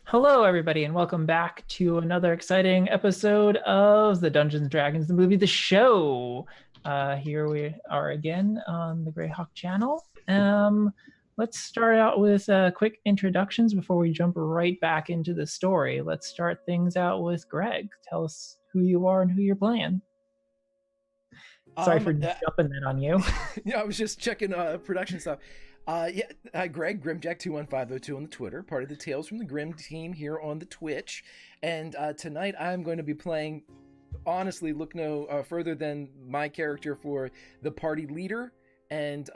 Hello, everybody, and welcome back to another exciting episode of the Dungeons and Dragons, the movie, the show. Here we are again on the Greyhawk channel. Let's start out with quick introductions before we jump right back into the story. Let's start things out with Greg. Tell us who you are and who you're playing. Sorry Um, for uh, jumping that on you. I was just checking production stuff. Greg Grimjack21502 on the Twitter, part of the Tales from the Grim team here on the Twitch, and tonight I'm going to be playing. Honestly, look no further than my character for the party leader, and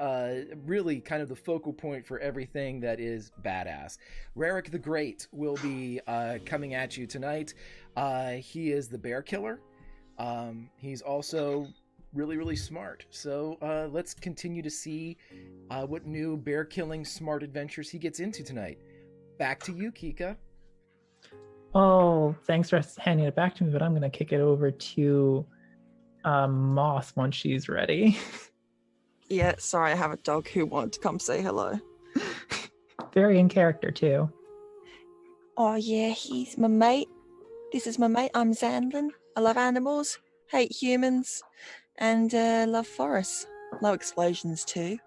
really kind of the focal point for everything that is badass. Rarick the Great will be coming at you tonight. He is the bear killer. He's also really smart. So let's continue to see what new bear killing smart adventures he gets into tonight. Back to you, Kika. Oh, thanks for handing it back to me, but I'm going to kick it over to Moss once she's ready. Yeah, sorry, I have a dog who wanted to come say hello. Very in character, too. Oh, yeah, he's my mate. This is my mate. I'm Zandlin. I love animals, hate humans, and love forests. Love explosions, too.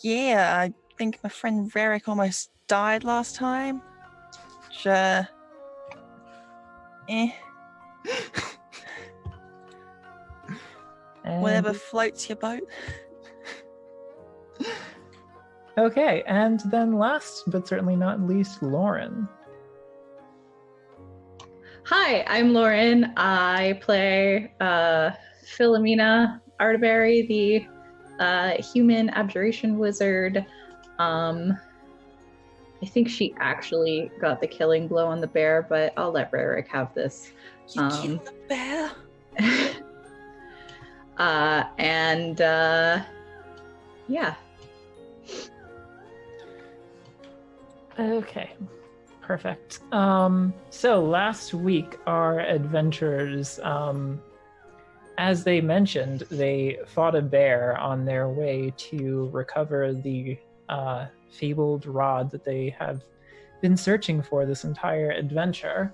Yeah, I think my friend Rarick almost died last time. Sure. Whatever floats your boat. Okay, and then last but certainly not least, Lauren. Hi, I'm Lauren. I play Philomena Artaberry, the human abjuration wizard. I think she actually got the killing blow on the bear, but I'll let Rarick have this. You killed the bear? Yeah. Okay, perfect. So last week, our adventurers, as they mentioned, they fought a bear on their way to recover the fabled rod that they have been searching for this entire adventure.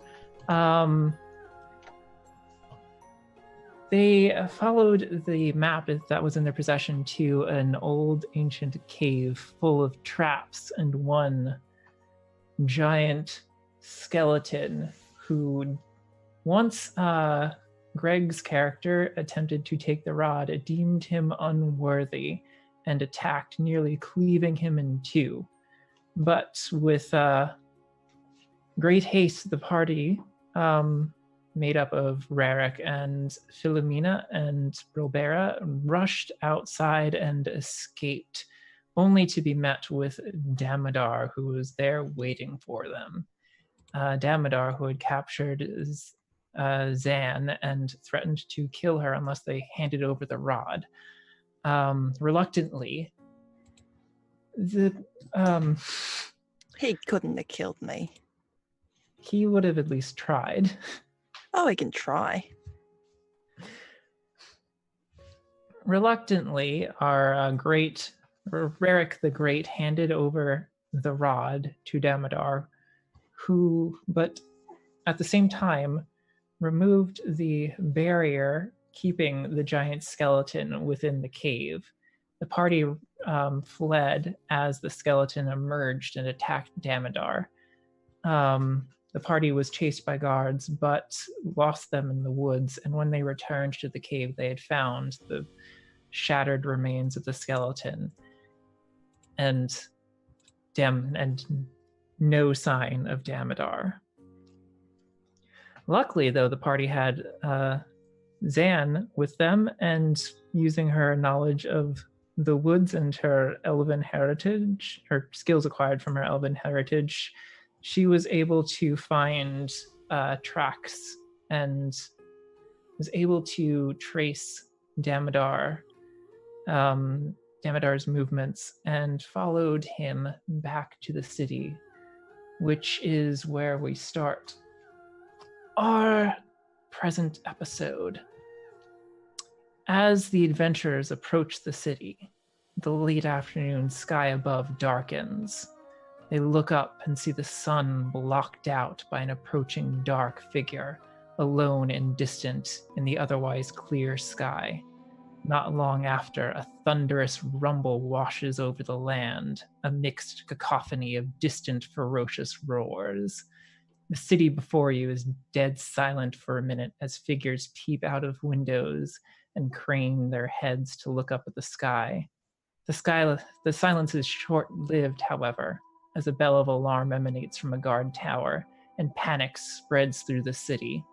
They followed the map that was in their possession to an old ancient cave full of traps and one giant skeleton who, once Greg's character attempted to take the rod, it deemed him unworthy and attacked, nearly cleaving him in two. But with great haste, the party, made up of Rarick and Philomena and Robera, rushed outside and escaped, only to be met with Damodar, who was there waiting for them. Damodar, who had captured Zan and threatened to kill her unless they handed over the rod. Reluctantly, He couldn't have killed me. he would have at least tried. Oh, he can try. Reluctantly, our Rarick the Great handed over the rod to Damodar, who, but at the same time, removed the barrier keeping the giant skeleton within the cave. The party fled as the skeleton emerged and attacked Damodar. The party was chased by guards, but lost them in the woods, and when they returned to the cave, they had found the shattered remains of the skeleton and no sign of Damodar. Luckily, though, the party had Zan with them, and using her knowledge of the woods and her elven heritage, her skills acquired from her elven heritage, she was able to find tracks and was able to trace Damodar's movements and followed him back to the city, which is where we start our present episode. As the adventurers approach the city, the late afternoon sky above darkens. They look up and see the sun blocked out by an approaching dark figure, alone and distant in the otherwise clear sky. Not long after, a thunderous rumble washes over the land, a mixed cacophony of distant, ferocious roars. The city before you is dead silent for a minute as figures peep out of windows and crane their heads to look up at the sky. The silence is short-lived, however, as a bell of alarm emanates from a guard tower, and panic spreads through the city.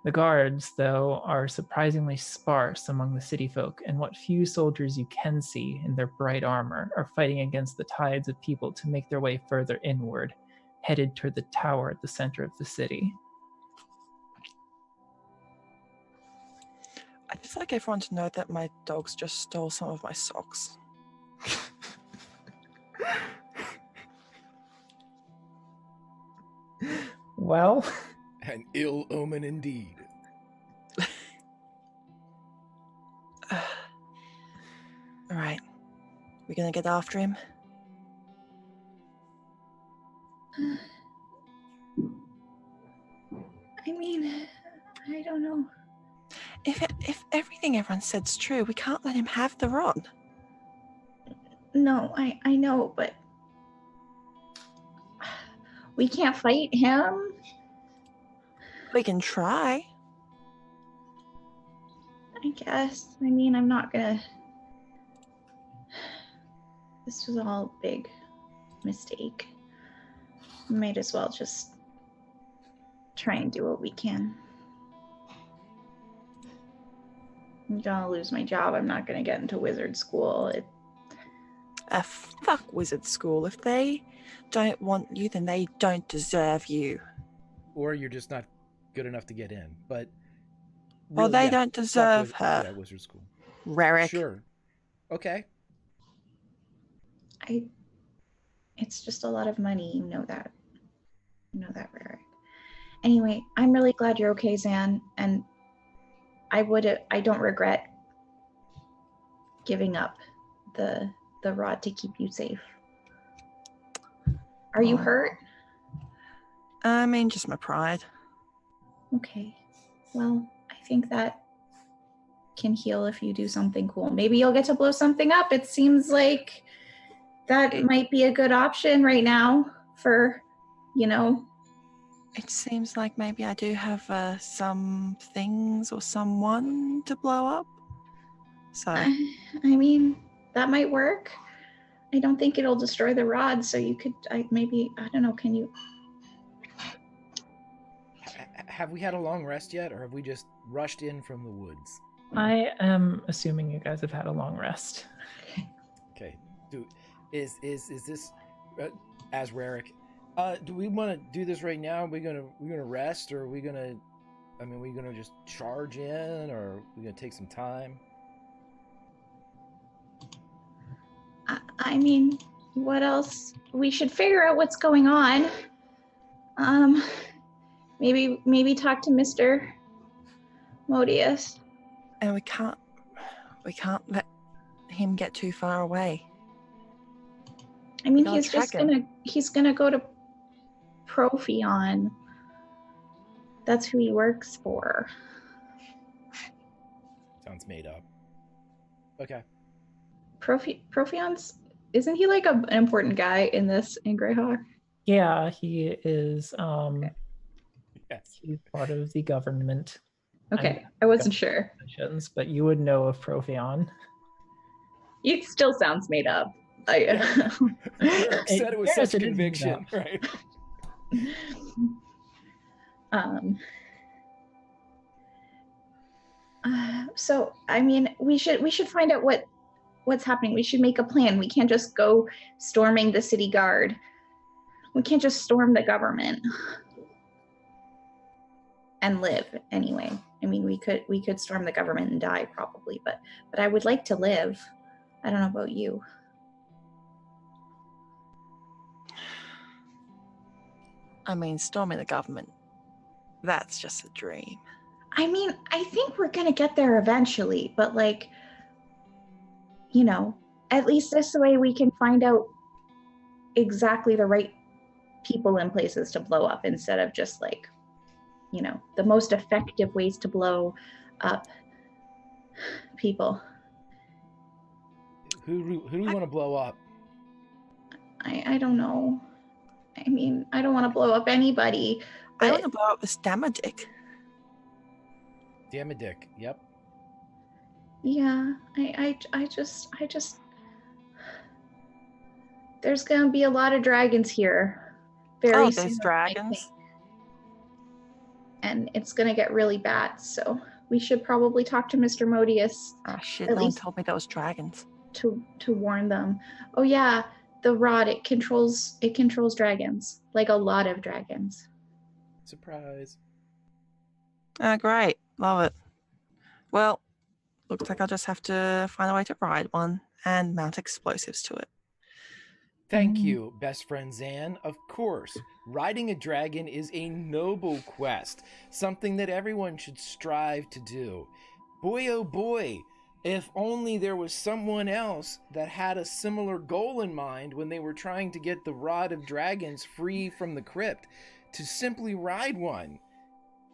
The guards, though, are surprisingly sparse among the city folk, and what few soldiers you can see in their bright armor are fighting against the tides of people to make their way further inward, headed toward the tower at the center of the city. I'd just like everyone to know that my dogs just stole some of my socks. Well, An ill omen indeed. All right. We're gonna get after him. I mean, I don't know. If everything everyone said's true, we can't let him have the rod. No, I know, but we can't fight him. We can try. I guess. I mean, I'm not gonna. This was all a big mistake. Might as well just try and do what we can. I'm gonna lose my job. I'm not gonna get into wizard school. Fuck wizard school. If they don't want you, then they don't deserve you. Or you're just not good enough to get in. But Well, they don't deserve her. Yeah, wizard school. Rarick. Sure. Okay. It's just a lot of money. You know that. You know that, Rarick. Anyway, I'm really glad you're okay, Zan, and I don't regret giving up the rod to keep you safe. Are you hurt? I mean, just my pride. Okay. Well, I think that can heal if you do something cool. Maybe you'll get to blow something up. It seems like that might be a good option right now for, It seems like maybe I do have some things or someone to blow up. So, I mean, that might work. I don't think it'll destroy the rod, so you could, I don't know, can you? Have we had a long rest yet, or have we just rushed in from the woods? I am assuming you guys have had a long rest. Okay. Is this as Rarick? Do we want to do this right now? Are we gonna rest, or are we gonna? I mean, are we gonna just charge in, or are we gonna take some time? I mean, what else? We should figure out what's going on. Maybe talk to Mr. Modius. and we can't let him get too far away. I mean, Gotta he's gonna go to Profion. That's who he works for. Sounds made up. Okay. Profion's, isn't he like an important guy in Greyhawk? Yeah, he is. Yes. He's part of the government. Okay, I wasn't sure. But you would know of Profion. It still sounds made up. Rarick said it was Yes, such it is conviction, made right? So I mean, we should find out what's happening. We should make a plan. We can't just go storming the city guard. We can't just storm the government and live anyway. I mean, we could storm the government and die probably, but I would like to live. I don't know about you. I mean, storming the government, that's just a dream. I mean, I think we're gonna get there eventually, but at least this way we can find out exactly the right people and places to blow up instead of just like, the most effective ways to blow up people. Who do we want to blow up? I don't know. I mean, I don't want to blow up anybody. I want to blow up this Damadick. Damadick, yep. Yeah, I just there's gonna be a lot of dragons here very soon. There's dragons? And it's gonna get really bad, so we should probably talk to Mr. Modius. Oh shit, At no one least- told me there was dragons. to warn them. Oh yeah, the rod, it controls dragons, like a lot of dragons. Surprise. Great. Love it. Well, looks like I'll just have to find a way to ride one and mount explosives to it. Thank you, best friend Zan. Of course, riding a dragon is a noble quest, something that everyone should strive to do. Boy, oh boy, if only there was someone else that had a similar goal in mind when they were trying to get the Rod of Dragons free from the crypt. To simply ride one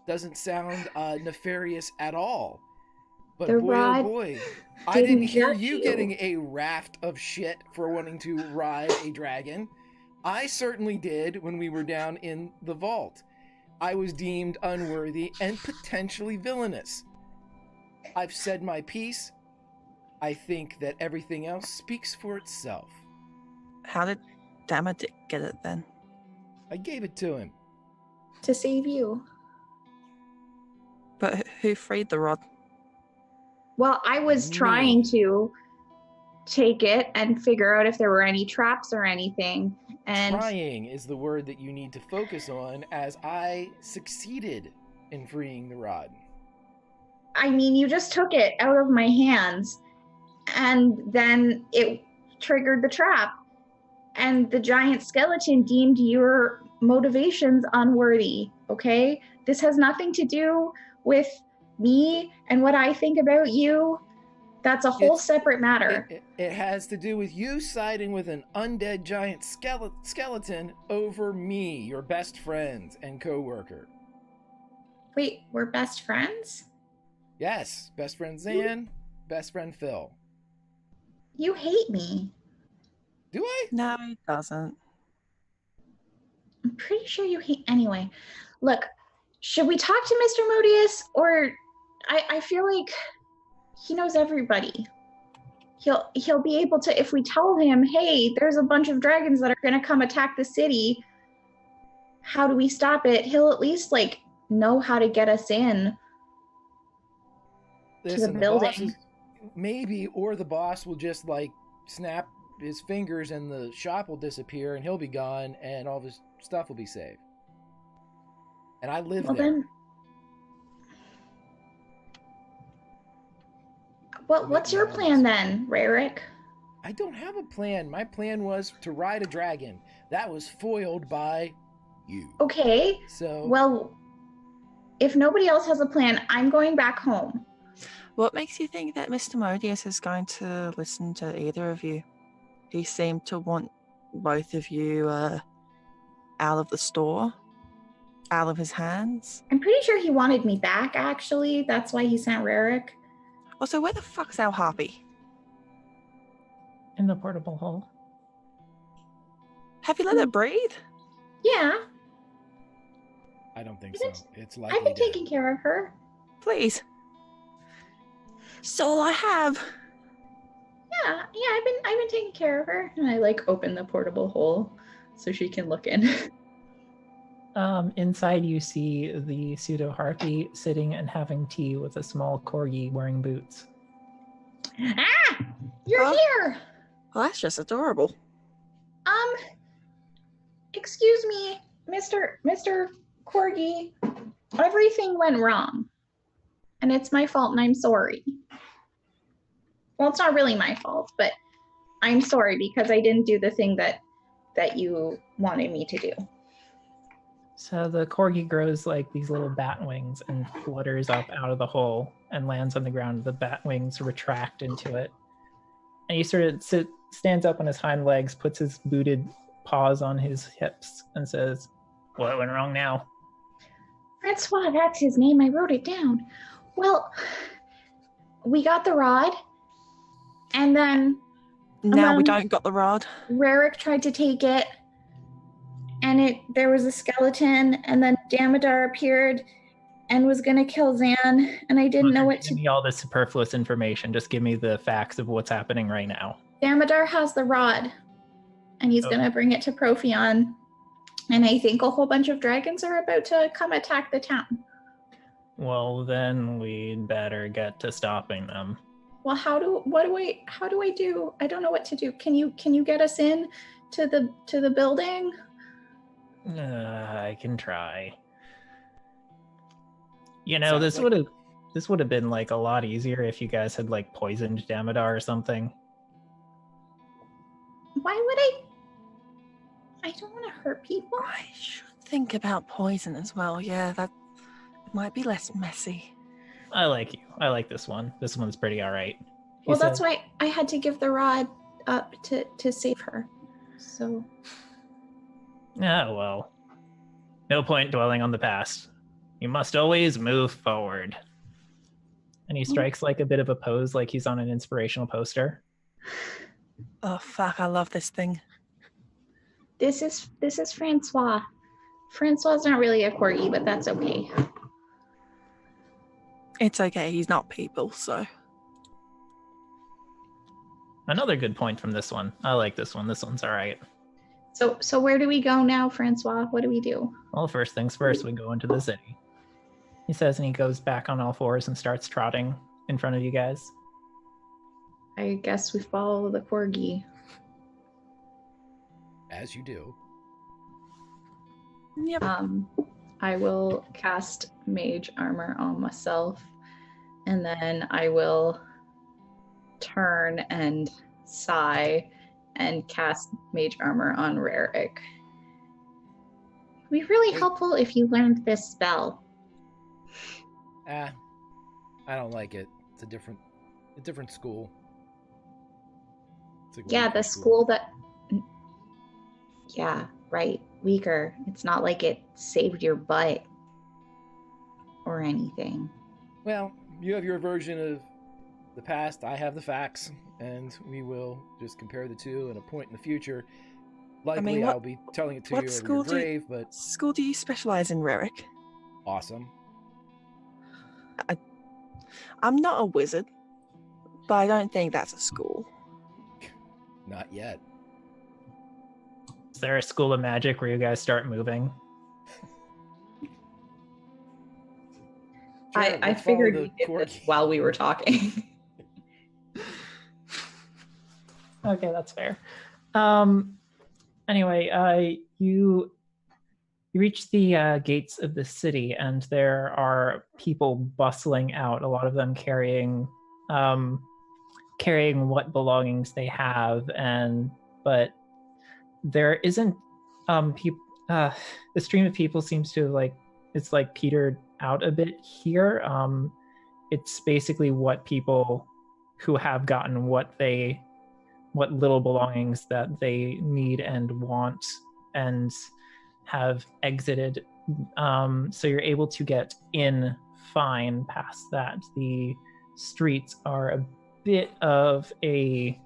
doesn't sound nefarious at all. But The boy, oh rod boy, I didn't hear get you you. getting a raft of shit for wanting to ride a dragon. I certainly did when we were down in the vault. I was deemed unworthy and potentially villainous. I've said my piece. I think that everything else speaks for itself. How did Damadick get it then? I gave it to him. To save you. But who freed the rod? Well, I was Me. trying to take it and figure out if there were any traps or anything. And Trying is the word that you need to focus on, as I succeeded in freeing the rod. I mean, you just took it out of my hands, and then it triggered the trap. And the giant skeleton deemed your motivations unworthy, okay? This has nothing to do with me and what I think about you. That's a whole It's- separate matter. It has to do with you siding with an undead giant skeleton over me, your best friend and co-worker. Wait, we're best friends? Yes, best friend Zan, best friend Phil. You hate me. Do I? No, he doesn't. I'm pretty sure you hate. Anyway, look, should we talk to Mr. Modius? Or I feel like he knows everybody. He'll be able to, if we tell him, hey, there's a bunch of dragons that are gonna come attack the city. How do we stop it? He'll at least like know how to get us in. Listen, building. boss is, maybe, or the boss will just like snap his fingers and the shop will disappear and he'll be gone and all of his stuff will be saved. And I live Well there. then, what's your plan then, Rarick? I don't have a plan. My plan was to ride a dragon. That was foiled by you. Okay, So well, if nobody else has a plan, I'm going back home. What makes you think that Mr. Modius is going to listen to either of you? He seemed to want both of you out of the store, out of his hands. I'm pretty sure he wanted me back, actually. That's why he sent Rarick. Also, where the fuck's our harpy? In the portable hole. Have you let it breathe? Yeah, I don't think I've so. been- It's likely I've been dead. taking care of her. Please. It's all I have. Yeah, I've been taking care of her. And I like open the portable hole so she can look in. Inside, you see the pseudo harpy sitting and having tea with a small corgi wearing boots. Ah! You're Huh? here! Well, that's just adorable. Excuse me, Mr. Corgi. Everything went wrong. And it's my fault and I'm sorry. Well, it's not really my fault, but I'm sorry because I didn't do the thing that you wanted me to do. So the corgi grows like these little bat wings and flutters up out of the hole and lands on the ground. The bat wings retract into it. And he sort of stands up on his hind legs, puts his booted paws on his hips, and says, "What went wrong now?" Francois, that's his name. I wrote it down. Well, we got the rod, and then Now we don't got the rod. Rarick tried to take it, and there was a skeleton, and then Damodar appeared and was going to kill Zan, and I didn't know what to do. Give me all the superfluous information. Just give me the facts of what's happening right now. Damodar has the rod, and he's going to bring it to Profion, and I think a whole bunch of dragons are about to come attack the town. Well, then we'd better get to stopping them. Well, how do I do? I don't know what to do. Can you get us in to the building? I can try. You know, this would have been like a lot easier if you guys had like poisoned Damodar or something. Why would I? I don't want to hurt people. I should think about poison as well. Yeah, that might be less messy. I like you. I like this one. This one's pretty all right. Well, that's why I had to give the rod up to save her. So. Oh, well. No point dwelling on the past. You must always move forward. And he strikes like a bit of a pose, like he's on an inspirational poster. Oh, fuck, I love this thing. This is Francois. Francois's not really a corgi, but that's okay. It's okay, he's not people, so. Another good point from this one. I like this one. This one's all right. So where do we go now, Francois? What do we do? Well, first things first, we go into the city. He says, and he goes back on all fours and starts trotting in front of you guys. I guess we follow the corgi. As you do. Yep. I will cast Mage Armor on myself, and then I will turn and sigh and cast Mage Armor on Rarick. It would be really helpful if you learned this spell. I don't like it. It's a different school. Yeah, the school that... Yeah, right. Weaker. It's not like it saved your butt or anything. Well, you have your version of the past. I have the facts, and we will just compare the two at a point in the future. Likely, I'll be telling it to you over your grave, but... School do you specialize in, Rarick? Awesome. I'm not a wizard, but I don't think that's a school. Not yet. Is there a school of magic where you guys start moving? Sure, I figured we did this while we were talking. Okay, that's fair. Anyway, you reach the gates of the city, and there are people bustling out. A lot of them carrying what belongings they have, but there isn't the stream of people seems to it's petered out a bit here. It's basically what people who have gotten what little belongings that they need and want and have exited. So you're able to get in fine past that. The streets are a bit of a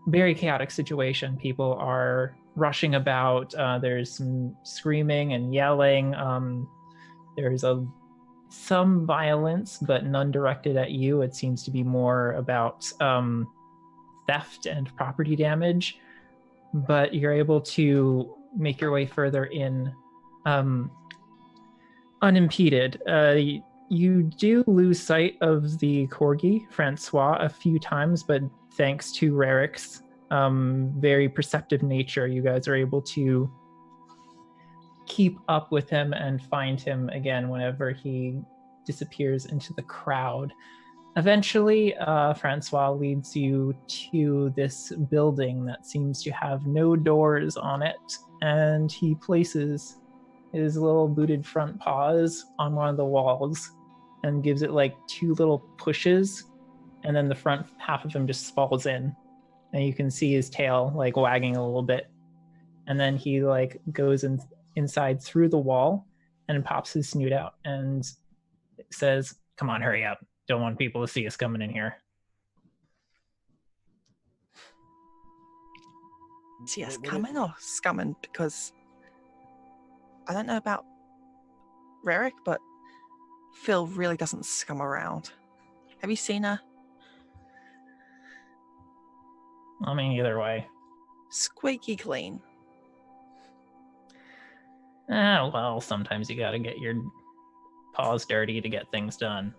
very chaotic situation. People are rushing about. There's some screaming and yelling. There's some violence, but none directed at you. It seems to be more about theft and property damage. But you're able to make your way further in unimpeded. You do lose sight of the corgi, Francois, a few times, but thanks to Rarick's very perceptive nature, you guys are able to keep up with him and find him again whenever he disappears into the crowd. Eventually, Francois leads you to this building that seems to have no doors on it, and he places his little booted front paws on one of the walls and gives it two little pushes, and then the front half of him just falls in, and you can see his tail like wagging a little bit, and then he like goes inside through the wall and pops his snoot out and says, "Come on, hurry up! Don't want people to see us coming in here." See us What- coming or scumming? Because I don't know about Rarick, but Phil really doesn't scum around. Have you seen her? I mean, either way. Squeaky clean. Well, sometimes you gotta get your paws dirty to get things done.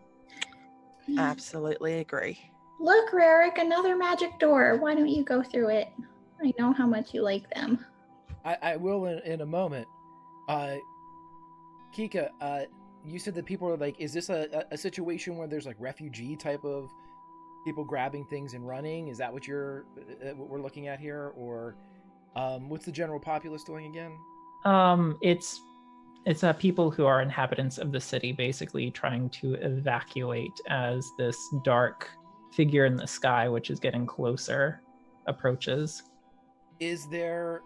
Absolutely agree. Look, Rarick, another magic door. Why don't you go through it? I know how much you like them. I will in a moment. Kika, you said that people are like, is this a situation where there's like refugee type of people grabbing things and running? Is that what what we're looking at here, or what's the general populace doing again? It's people who are inhabitants of the city, basically trying to evacuate as this dark figure in the sky, which is getting closer, approaches. Is there?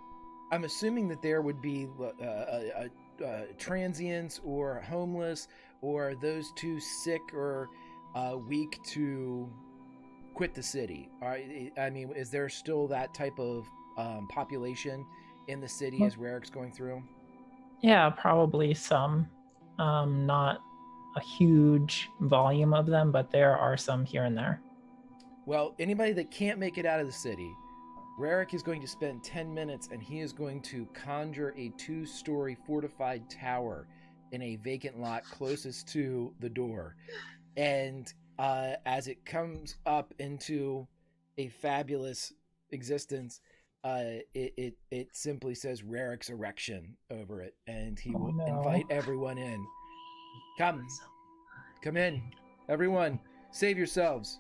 I'm assuming that there would be transients or homeless, or those too sick or weak to quit the city. I mean, is there still that type of population in the city as Rarick's going through? Yeah, probably some. Not a huge volume of them, but there are some here and there. Well, anybody that can't make it out of the city, Rarick is going to spend 10 minutes and he is going to conjure a 2-story fortified tower in a vacant lot closest to the door. And as it comes up into a fabulous existence, it simply says Rarick's erection over it, and he will invite everyone in. Come in, everyone, save yourselves.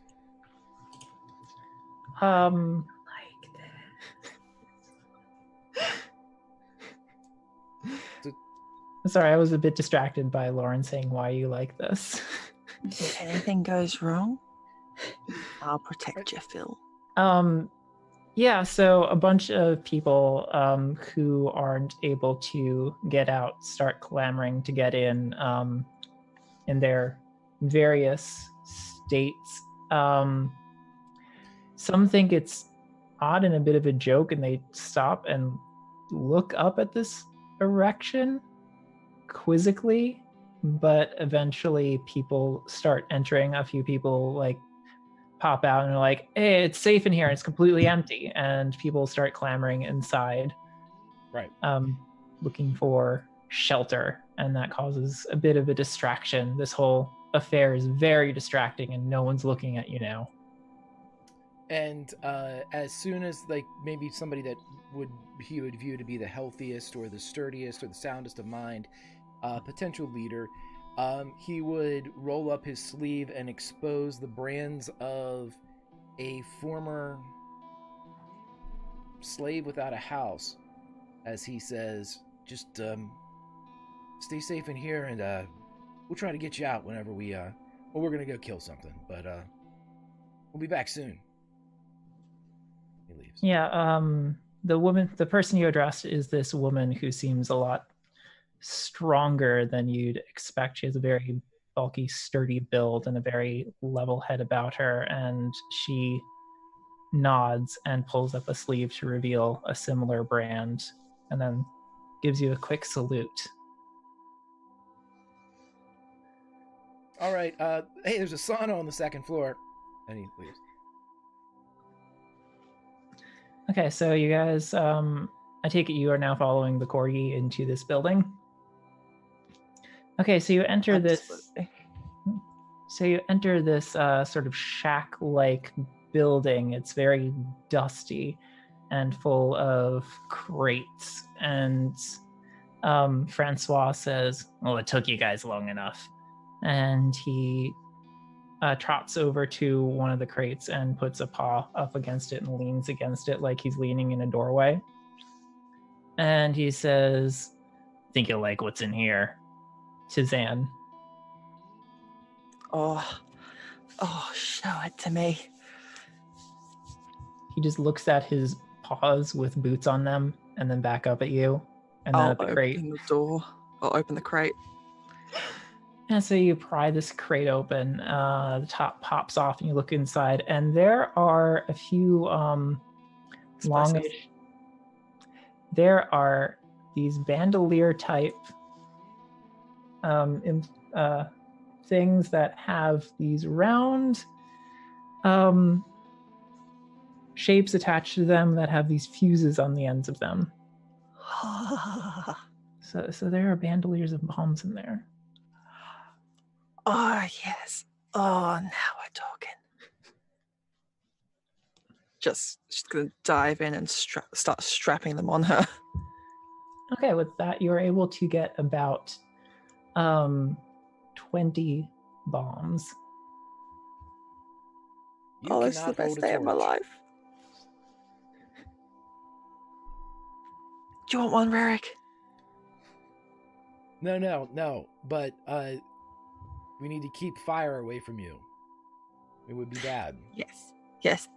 Sorry, I was a bit distracted by Lauren saying why you like this. If anything goes wrong, I'll protect you, Phil. Yeah, so a bunch of people who aren't able to get out start clamoring to get in their various states. Some think it's odd and a bit of a joke, and they stop and look up at this erection quizzically, but eventually people start entering. A few people like pop out and are like, "Hey, it's safe in here, it's completely empty," and people start clamoring inside, right, looking for shelter, and that causes a bit of a distraction. This whole affair is very distracting and no one's looking at you now. And as soon as like maybe somebody that he would view to be the healthiest or the sturdiest or the soundest of mind, potential leader, he would roll up his sleeve and expose the brands of a former slave without a house, as he says, just stay safe in here, and we'll try to get you out whenever we're gonna go kill something, but we'll be back soon. He leaves. Yeah, the person you addressed is this woman who seems a lot stronger than you'd expect. She has a very bulky, sturdy build and a very level head about her, and she nods and pulls up a sleeve to reveal a similar brand, and then gives you a quick salute. All right, hey, there's a sauna on the second floor, and he leaves. Okay, so you guys, I take it you are now following the corgi into this building. Okay, so you enter Absolutely. this sort of shack-like building. It's very dusty and full of crates. And Francois says, "Well, it took you guys long enough." And he trots over to one of the crates and puts a paw up against it and leans against it like he's leaning in a doorway. And he says, "Think you'll like what's in here," to Zan. Oh, Oh, show it to me. He just looks at his paws with boots on them and then back up at you and then I'll at the crate. open the door. I'll open the crate. And so you pry this crate open, the top pops off and you look inside and there are a few longish, there are these bandolier type things that have these round shapes attached to them that have these fuses on the ends of them. So there are bandoliers of bombs in there. Oh, yes. Oh, now we're talking. She's going to dive in and start strapping them on her. Okay, with that, you're able to get about 20 bombs. You This is the cannot hold best a day of my torch. life. Do you want one, Rarick? No. But we need to keep fire away from you. It would be bad. Yes.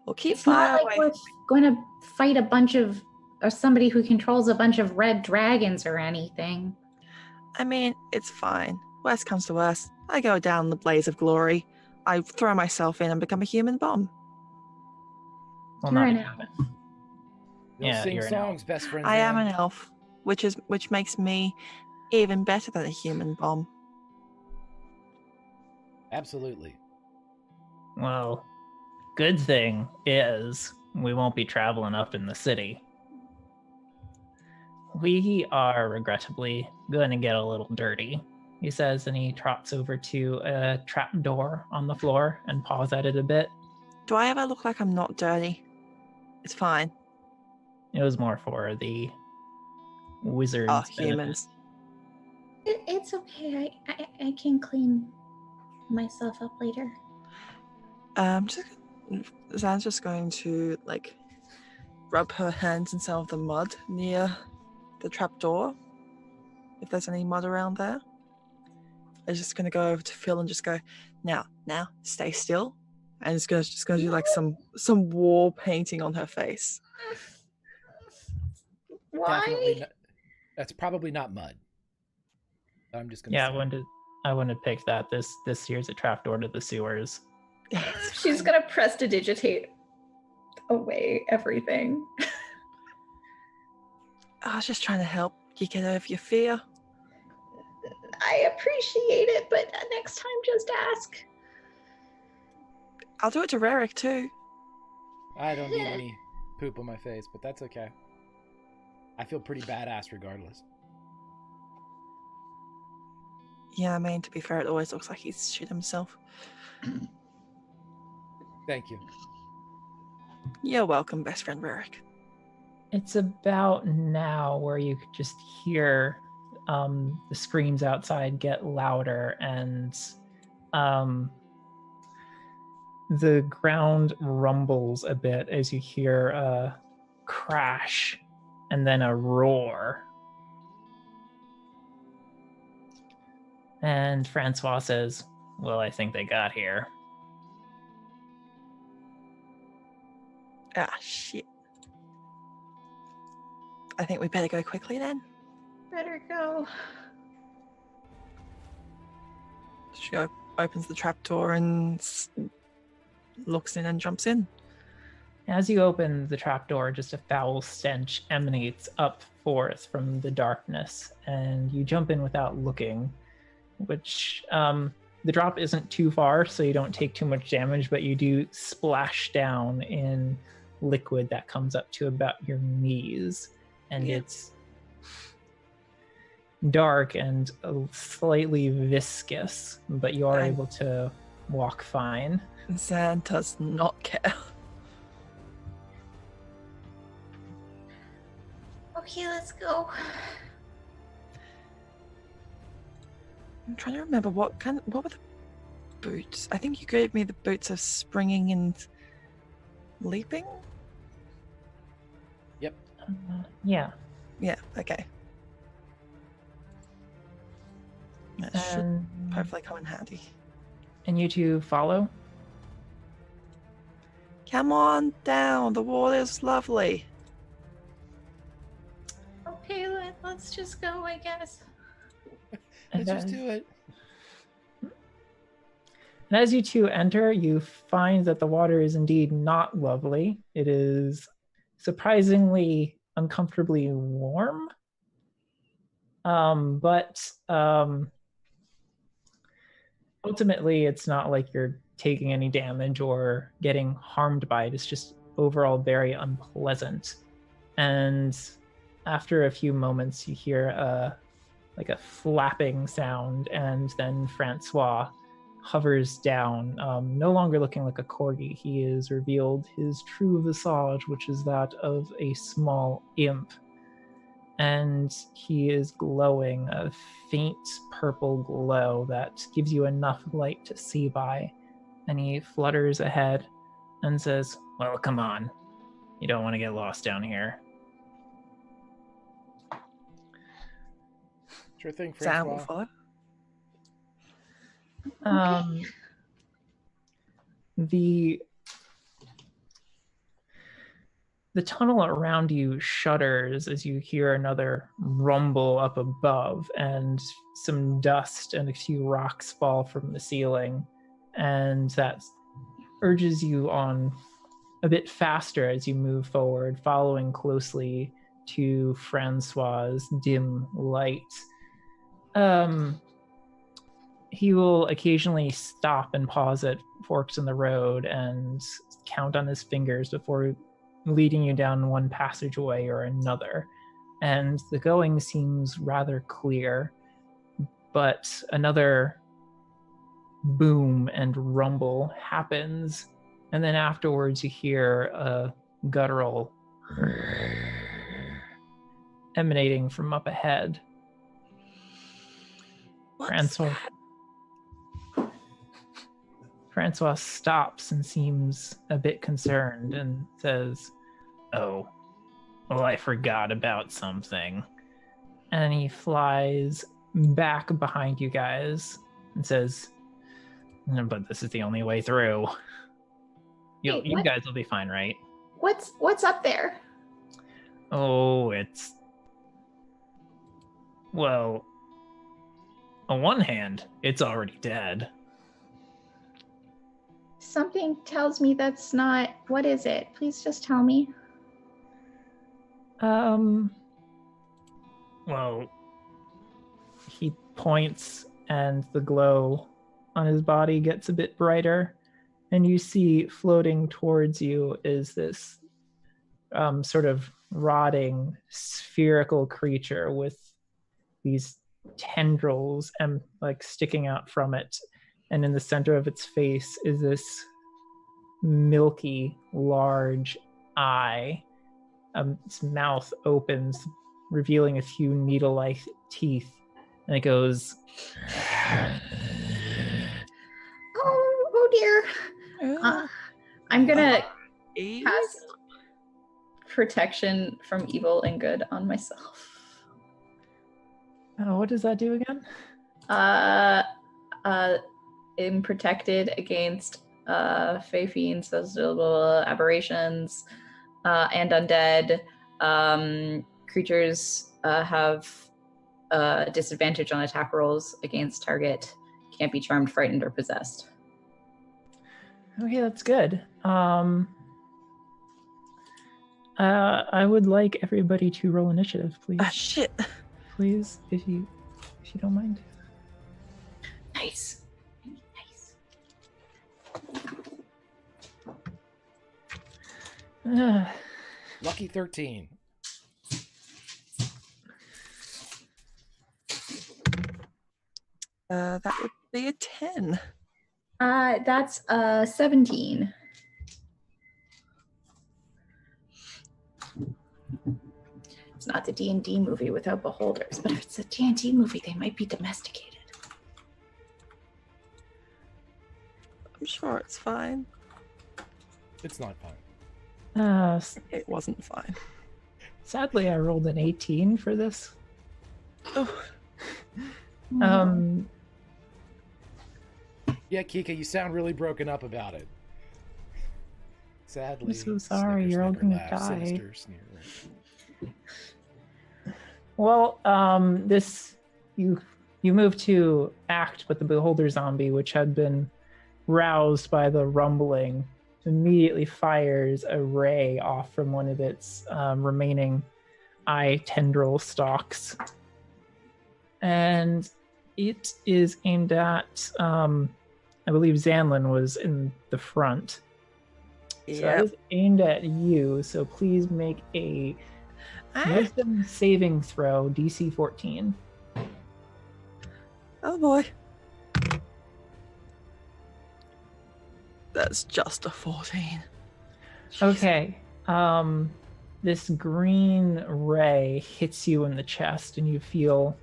We'll keep It's fire not like away. we're going to fight a bunch of, or somebody who controls a bunch of red dragons or anything. I mean, it's fine. Worst comes to worst. I go down the blaze of glory. I throw myself in and become a human bomb. Well, You're not an a elf. human. You'll Yeah, sing you're an elf. songs, best friend. I am Zan. an elf, which makes me even better than a human bomb. Absolutely. Well, good thing is we won't be traveling up in the city. We are regrettably going to get a little dirty, he says, and he trots over to a trap door on the floor and paws at it a bit. Do I ever look like I'm not dirty? It's fine. It was more for the wizards. Oh, humans. It's okay. I can clean myself up later. Zan's just going to rub her hands in some of the mud near the trapdoor. If there's any mud around there, I'm just going to go over to Phil and just go, now, stay still, and just going to do some war painting on her face. Definitely Why? not, that's probably not mud. I'm just gonna. Yeah, say. I wouldn't have picked that. This here's a trapdoor to the sewers. She's going to prestidigitate away everything. I was just trying to help you get over your fear. I appreciate it, but next time just ask. I'll do it to Rarick too. I don't need any poop on my face, but that's okay. I feel pretty badass regardless. Yeah, I mean, to be fair, it always looks like he's shit himself. Thank you. You're welcome, best friend Rarick. It's about now where you could just hear the screams outside get louder and the ground rumbles a bit as you hear a crash and then a roar. And Francois says, well, I think they got here. Ah, shit. I think we better go quickly then. Better go. She opens the trapdoor and looks in and jumps in. As you open the trapdoor, just a foul stench emanates up forth from the darkness, and you jump in without looking, which the drop isn't too far, so you don't take too much damage, but you do splash down in liquid that comes up to about your knees, and it's dark and slightly viscous, but you are able to walk fine. Zan does not care. Okay, let's go. I'm trying to remember what were the boots? I think you gave me the boots of springing and leaping. Yep. Yeah. Yeah. Okay. That should And hopefully come in handy. And you two follow? Come on down. The water's lovely. Okay, let's just go, I guess. Let's just do it. And as you two enter, you find that the water is indeed not lovely. It is surprisingly uncomfortably warm. But ultimately, it's not like you're taking any damage or getting harmed by it. It's just overall very unpleasant. And after a few moments, you hear a flapping sound, and then Francois hovers down, no longer looking like a corgi. He has revealed his true visage, which is that of a small imp. And he is glowing a faint purple glow that gives you enough light to see by. And he flutters ahead and says, "Well, come on. You don't want to get lost down here." Sure thing, Sam will Francois. follow. The tunnel around you shudders as you hear another rumble up above, and some dust and a few rocks fall from the ceiling, and that urges you on a bit faster as you move forward, following closely to Francois's dim light. He will occasionally stop and pause at forks in the road and count on his fingers before leading you down one passageway or another. And the going seems rather clear, but another boom and rumble happens, and then afterwards you hear a guttural emanating from up ahead. Francois stops and seems a bit concerned and says, "Oh, well, I forgot about something." And he flies back behind you guys and says, "But this is the only way through. Wait, You what? guys will be fine, right?" What's up there? "Oh, well, on one hand, it's already dead." Something tells me that's not. What is it? Please just tell me. Well, he points and the glow on his body gets a bit brighter, and you see floating towards you is this sort of rotting spherical creature with these tendrils and sticking out from it, and in the center of its face is this milky large eye. Its mouth opens, revealing a few needle-like teeth, and it goes, Oh dear. I'm gonna cast protection from evil and good on myself. "Oh, what does that do again?" I'm protected against fey fiends, celestial aberrations, and undead. Creatures have disadvantage on attack rolls against target. Can't be charmed, frightened, or possessed. Okay, that's good. I would like everybody to roll initiative, please. Shit. Please, if you don't mind. Nice. Lucky 13. That would be a 10. That's 17. It's not the D&D movie without beholders, but if it's a D&D movie, they might be domesticated. I'm sure it's fine. It's not fine. It wasn't fine. Sadly, I rolled an 18 for this. Oh. Yeah, Kika, you sound really broken up about it. Sadly. I'm so sorry, you're all gonna die. Sinister sneer. Well, this you move to act, but the beholder zombie, which had been roused by the rumbling, immediately fires a ray off from one of its remaining eye tendril stalks, and it is aimed at. I believe Zanlin was in the front. So that is aimed at you. So please make a Wisdom saving throw, DC 14. Oh boy. That's just a 14. Okay. This green ray hits you in the chest, and you feel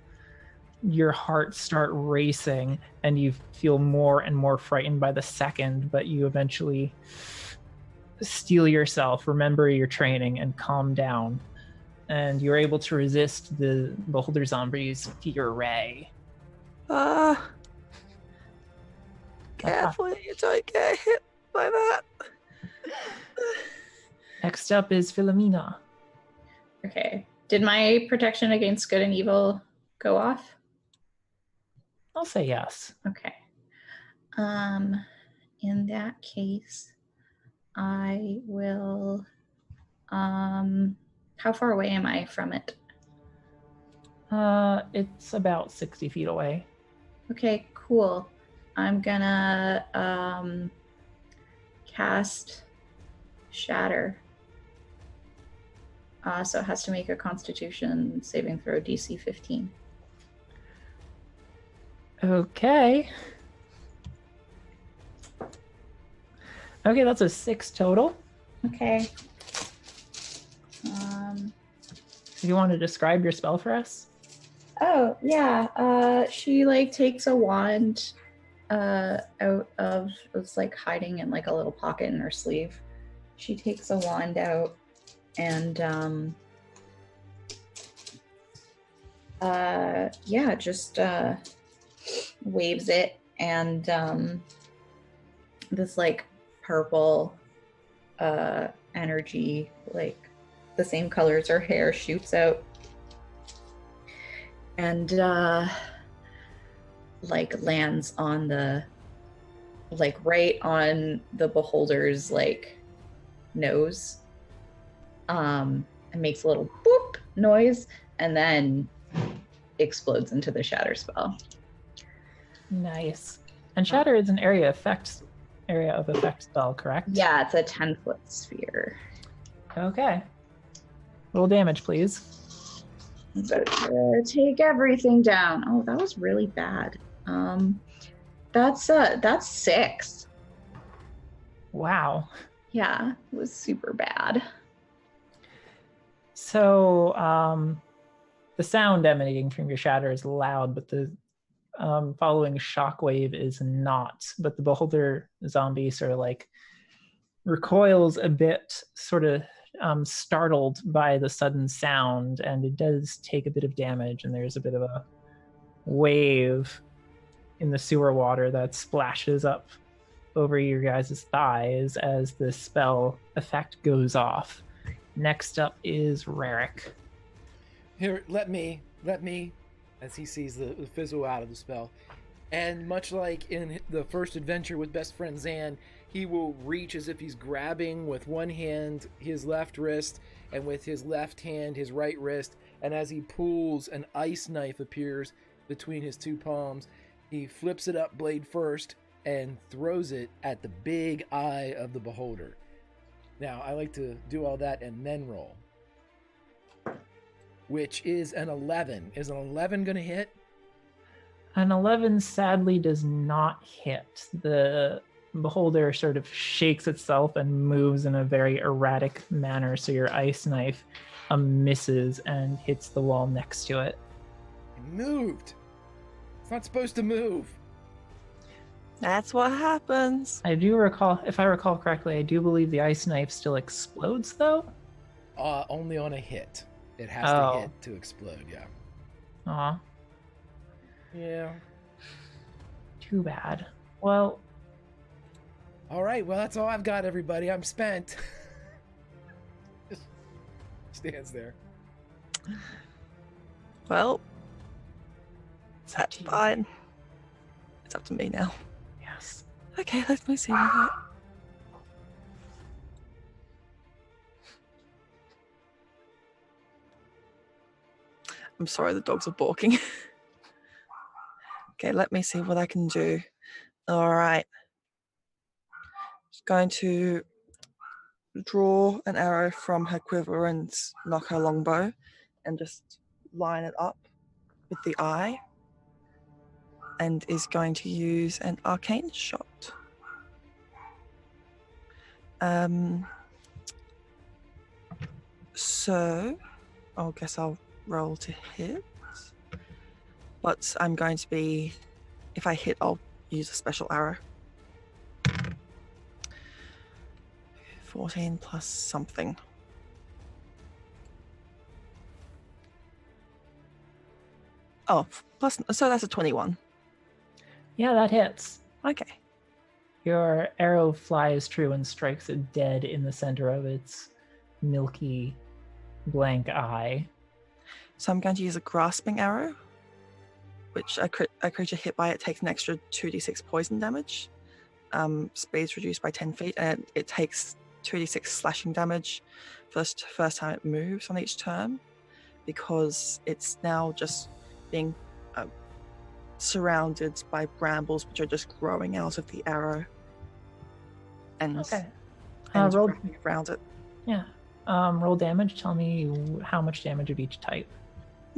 your heart start racing, and you feel more and more frightened by the second, but you eventually steel yourself, remember your training, and calm down. And you're able to resist the beholder zombie's fear ray. Carefully, you don't get hit by that. Next up is Philomena. Okay. Did my protection against good and evil go off? I'll say yes. Okay. In that case, I will how far away am I from it? It's about 60 feet away. Okay, cool. I'm gonna cast Shatter. So it has to make a Constitution saving throw, DC 15. Okay. Okay, that's a 6 total. Okay. Do you want to describe your spell for us? Oh, yeah. She takes a wand out of, it's hiding in a little pocket in her sleeve. She takes a wand out and just waves it, and this purple energy, the same color as her hair, shoots out and lands on the right on the beholder's nose, and makes a little boop noise, and then explodes into the shatter spell. Nice. And shatter is an area of effect spell, correct? Yeah, it's a 10-foot sphere. Okay. Roll damage, please. Take everything down. Oh, that was really bad. That's 6. Wow. Yeah, it was super bad. So, the sound emanating from your shatter is loud, but the following shockwave is not. But the beholder zombie sort of recoils a bit, sort of startled by the sudden sound, and it does take a bit of damage, and there's a bit of a wave in the sewer water that splashes up over your guys' thighs as the spell effect goes off. Next up is Rarik. Here, let me, as he sees the fizzle out of the spell. And much like in the first adventure with best friend Zan, he will reach as if he's grabbing with one hand his left wrist, and with his left hand his right wrist, and as he pulls, an ice knife appears between his two palms. He flips it up blade first and throws it at the big eye of the beholder. Now, I like to do all that and then roll, which is an 11. Is an 11 going to hit? An 11 sadly does not hit. The beholder sort of shakes itself and moves in a very erratic manner, so your ice knife misses and hits the wall next to it. It moved. It's not supposed to move. That's what happens. I do recall, if I recall correctly, I do believe the ice knife still explodes, though? Only on a hit. It has to hit to explode, yeah. Aw. Yeah. Too bad. Well, All right, well, that's all I've got, everybody. I'm spent. Just stands there. Well, it's up to you. fine. It's up to me now. Yes. Okay, let me see. What I... I'm sorry, the dogs are barking. Okay, let me see what I can do. All right. Just going to draw an arrow from her quiver and knock her longbow and just line it up with the eye, and is going to use an arcane shot. So I guess I'll roll to hit, but I'm going to be, if I hit, I'll use a special arrow. 14 plus something. Oh, plus, so that's a 21. Yeah, that hits. Okay. Your arrow flies true and strikes it dead in the center of its milky blank eye. So I'm going to use a grasping arrow, which a creature hit by it takes an extra 2d6 poison damage. Speed's reduced by 10 feet, and it takes 2d6 slashing damage first time it moves on each turn, because it's now just being surrounded by brambles which are just growing out of the arrow and, Okay. and Roll. wrapping around it. Yeah. Roll damage. Tell me how much damage of each type.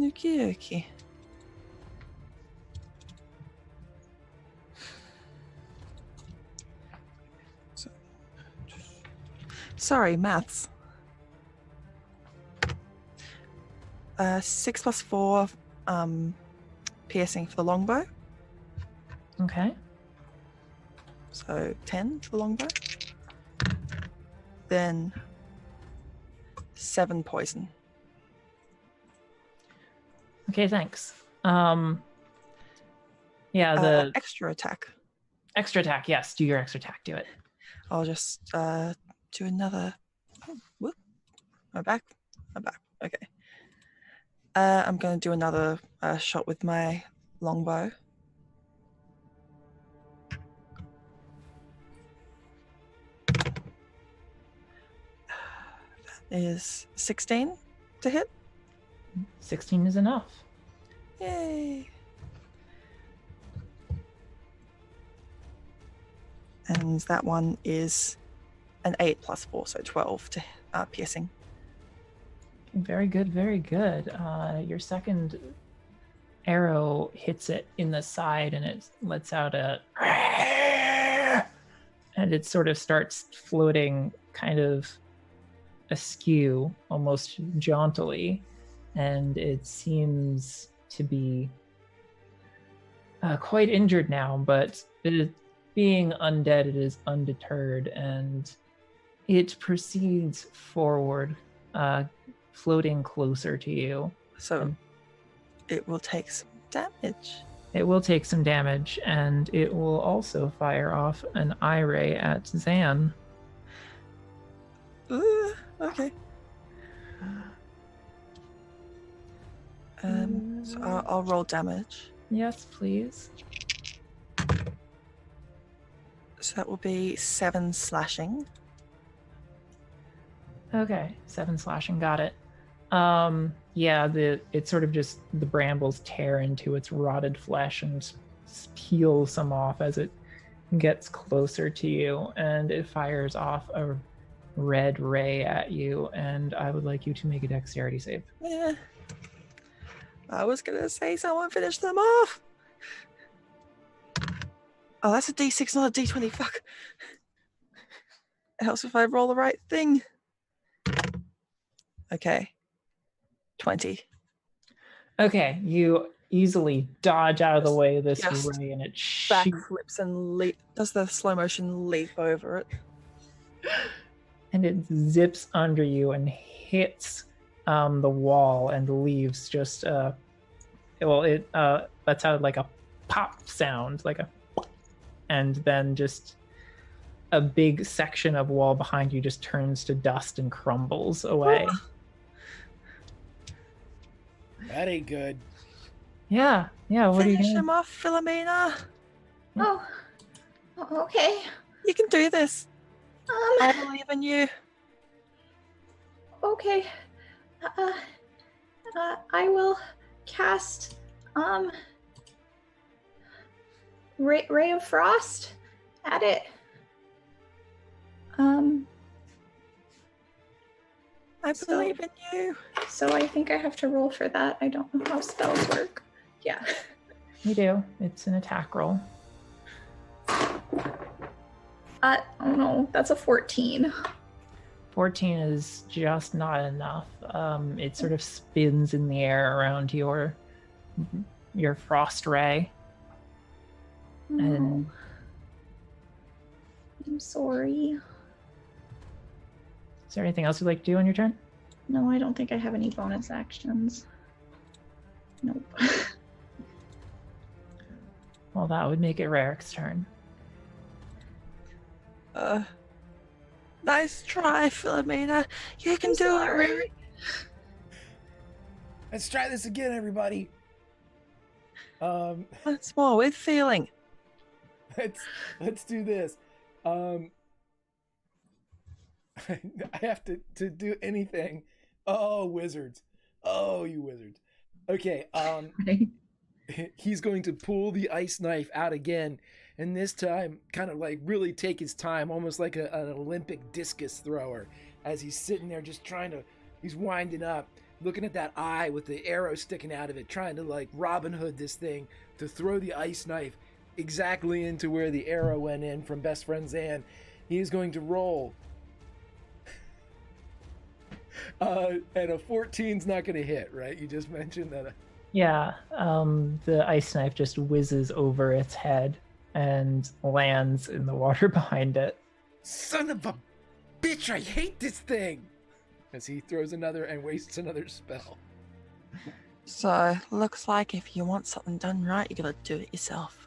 Okay. So, sorry, maths. 6 plus 4 piercing for the longbow. Okay. So 10 for the longbow. Then 7 poison. Okay, thanks. Yeah, the Extra attack. extra attack. Yes, do your extra attack. Do it. I'll just do another. Oh, whoop. I'm back. Okay. I'm going to do another shot with my longbow. That is 16 to hit. 16 is enough. Yay! And that one is an 8 plus 4, so 12 to piercing. Very good, very good. Your second arrow hits it in the side and it lets out a and it sort of starts floating kind of askew, almost jauntily, and it seems to be quite injured now, but being undead, it is undeterred, and it proceeds forward, floating closer to you. So it will take some damage. It will take some damage, and it will also fire off an eye ray at Zan. Okay. So I'll roll damage. Yes, please. So that will be 7 slashing. Okay, 7 slashing, got it. Yeah, it sort of just, the brambles tear into its rotted flesh and peel some off as it gets closer to you, and it fires off a red ray at you, and I would like you to make a dexterity save. Yeah. I was gonna say someone finish them off. Oh, that's a D6, not a D20. Fuck. It helps if I roll the right thing. Okay. 20. Okay, you easily dodge out of the way of this Just ray, and it Backflips and does the slow motion leap over it. and it zips under you and hits the wall and leaves just it lets out like a pop sound, like a, and then just a big section of wall behind you just turns to dust and crumbles away. That ain't good. Yeah, what are you Finish doing? him off, Philomena. Oh, okay. You can do this. I Um, believe in you. okay. I will cast Ray of Frost at it. I So- believe in you. So I think I have to roll for that. I don't know how spells work. Yeah. You do. It's an attack roll. Oh no, that's a 14. 14 is just not enough. It sort of spins in the air around your frost ray. And I'm sorry. is there anything else you'd like to do on your turn? No, I don't think I have any bonus actions. Nope. Well, that would make it Rarik's turn. Nice try, Philomena. You can I'm do sorry. it, Ray. Let's try this again, everybody. Once more with feeling. Let's do this. I have to do anything. Oh, wizards. Oh, you wizards. Okay, he's going to pull the ice knife out again, and this time kind of like really take his time, almost like an Olympic discus thrower, as he's sitting there just he's winding up, looking at that eye with the arrow sticking out of it, trying to like Robin Hood this thing to throw the ice knife exactly into where the arrow went in from Best Friend Zan. He is going to roll. And a 14's not going to hit, right? You just mentioned that. Yeah, the ice knife just whizzes over its head and lands in the water behind it. Son of a bitch, I hate this thing! As he throws another and wastes another spell. So, looks like if you want something done right, you gotta do it yourself.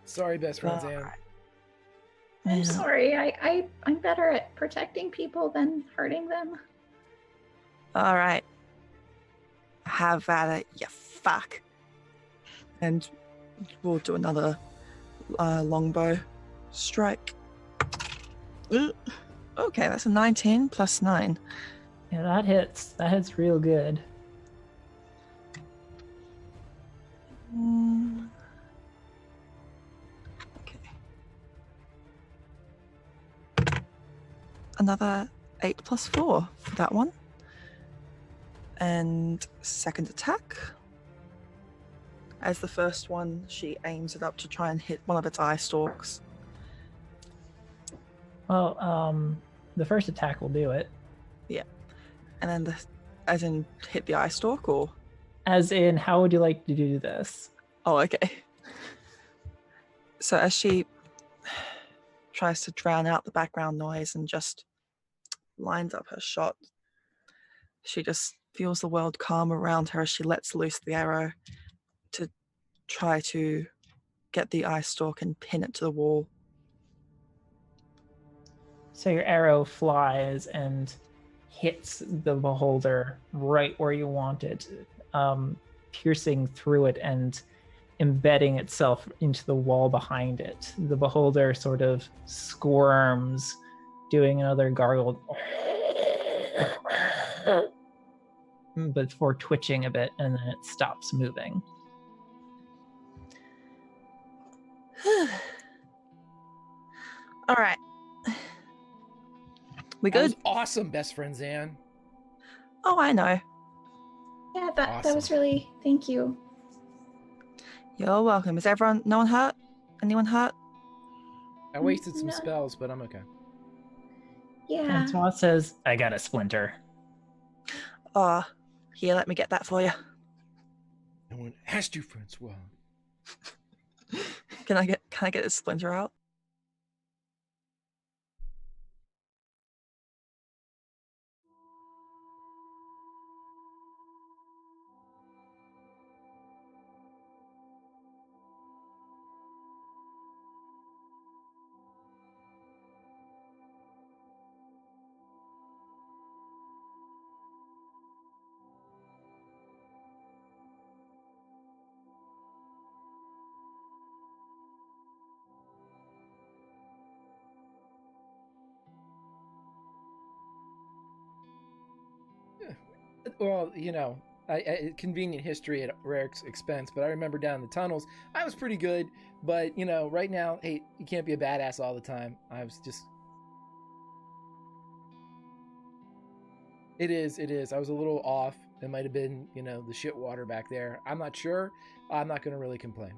Sorry, Best Friend Zan. Alright. I'm Yeah. sorry. I'm better at protecting people than hurting them. Alright. Have at it, you fuck. And we'll do another longbow strike. Okay, that's a 19 plus 9. Yeah, that hits. That hits real good. Okay. Another 8 plus 4 for that one. And second attack. As the first one, she aims it up to try and hit one of its eye stalks. Well, the first attack will do it. And then as in hit the eye stalk, or? As in, how would you like to do this? Oh, okay. So as she tries to drown out the background noise and just lines up her shot, she just feels the world calm around her as she lets loose the arrow to try to get the eye stalk and pin it to the wall. So your arrow flies and hits the beholder right where you want it, piercing through it and embedding itself into the wall behind it. The beholder sort of squirms, doing another gargle, but before twitching a bit, and then it stops moving. All right. We That good? was awesome, Best Friend Zan. Oh, I know. Yeah, that Awesome. was really. Thank you. You're welcome. Is no one hurt? Anyone hurt? I wasted some No. spells, but I'm okay. Yeah. Francois says, I got a splinter. Oh, here, let me get that for you. No one asked you, Francois. Can I get this splinter out? Well, convenient history at Rarick's expense, but I remember down in the tunnels, I was pretty good. But right now, hey, you can't be a badass all the time. I was just. It is. I was a little off. It might have been, the shit water back there. I'm not sure. I'm not going to really complain.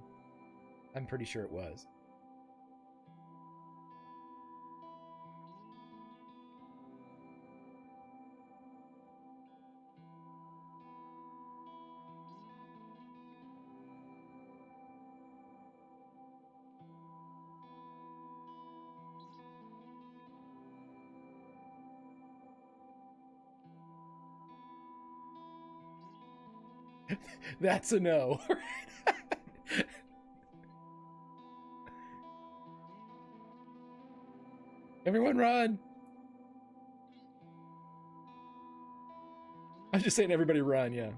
I'm pretty sure it was. That's a no. Everyone run. I'm just saying everybody run, yeah.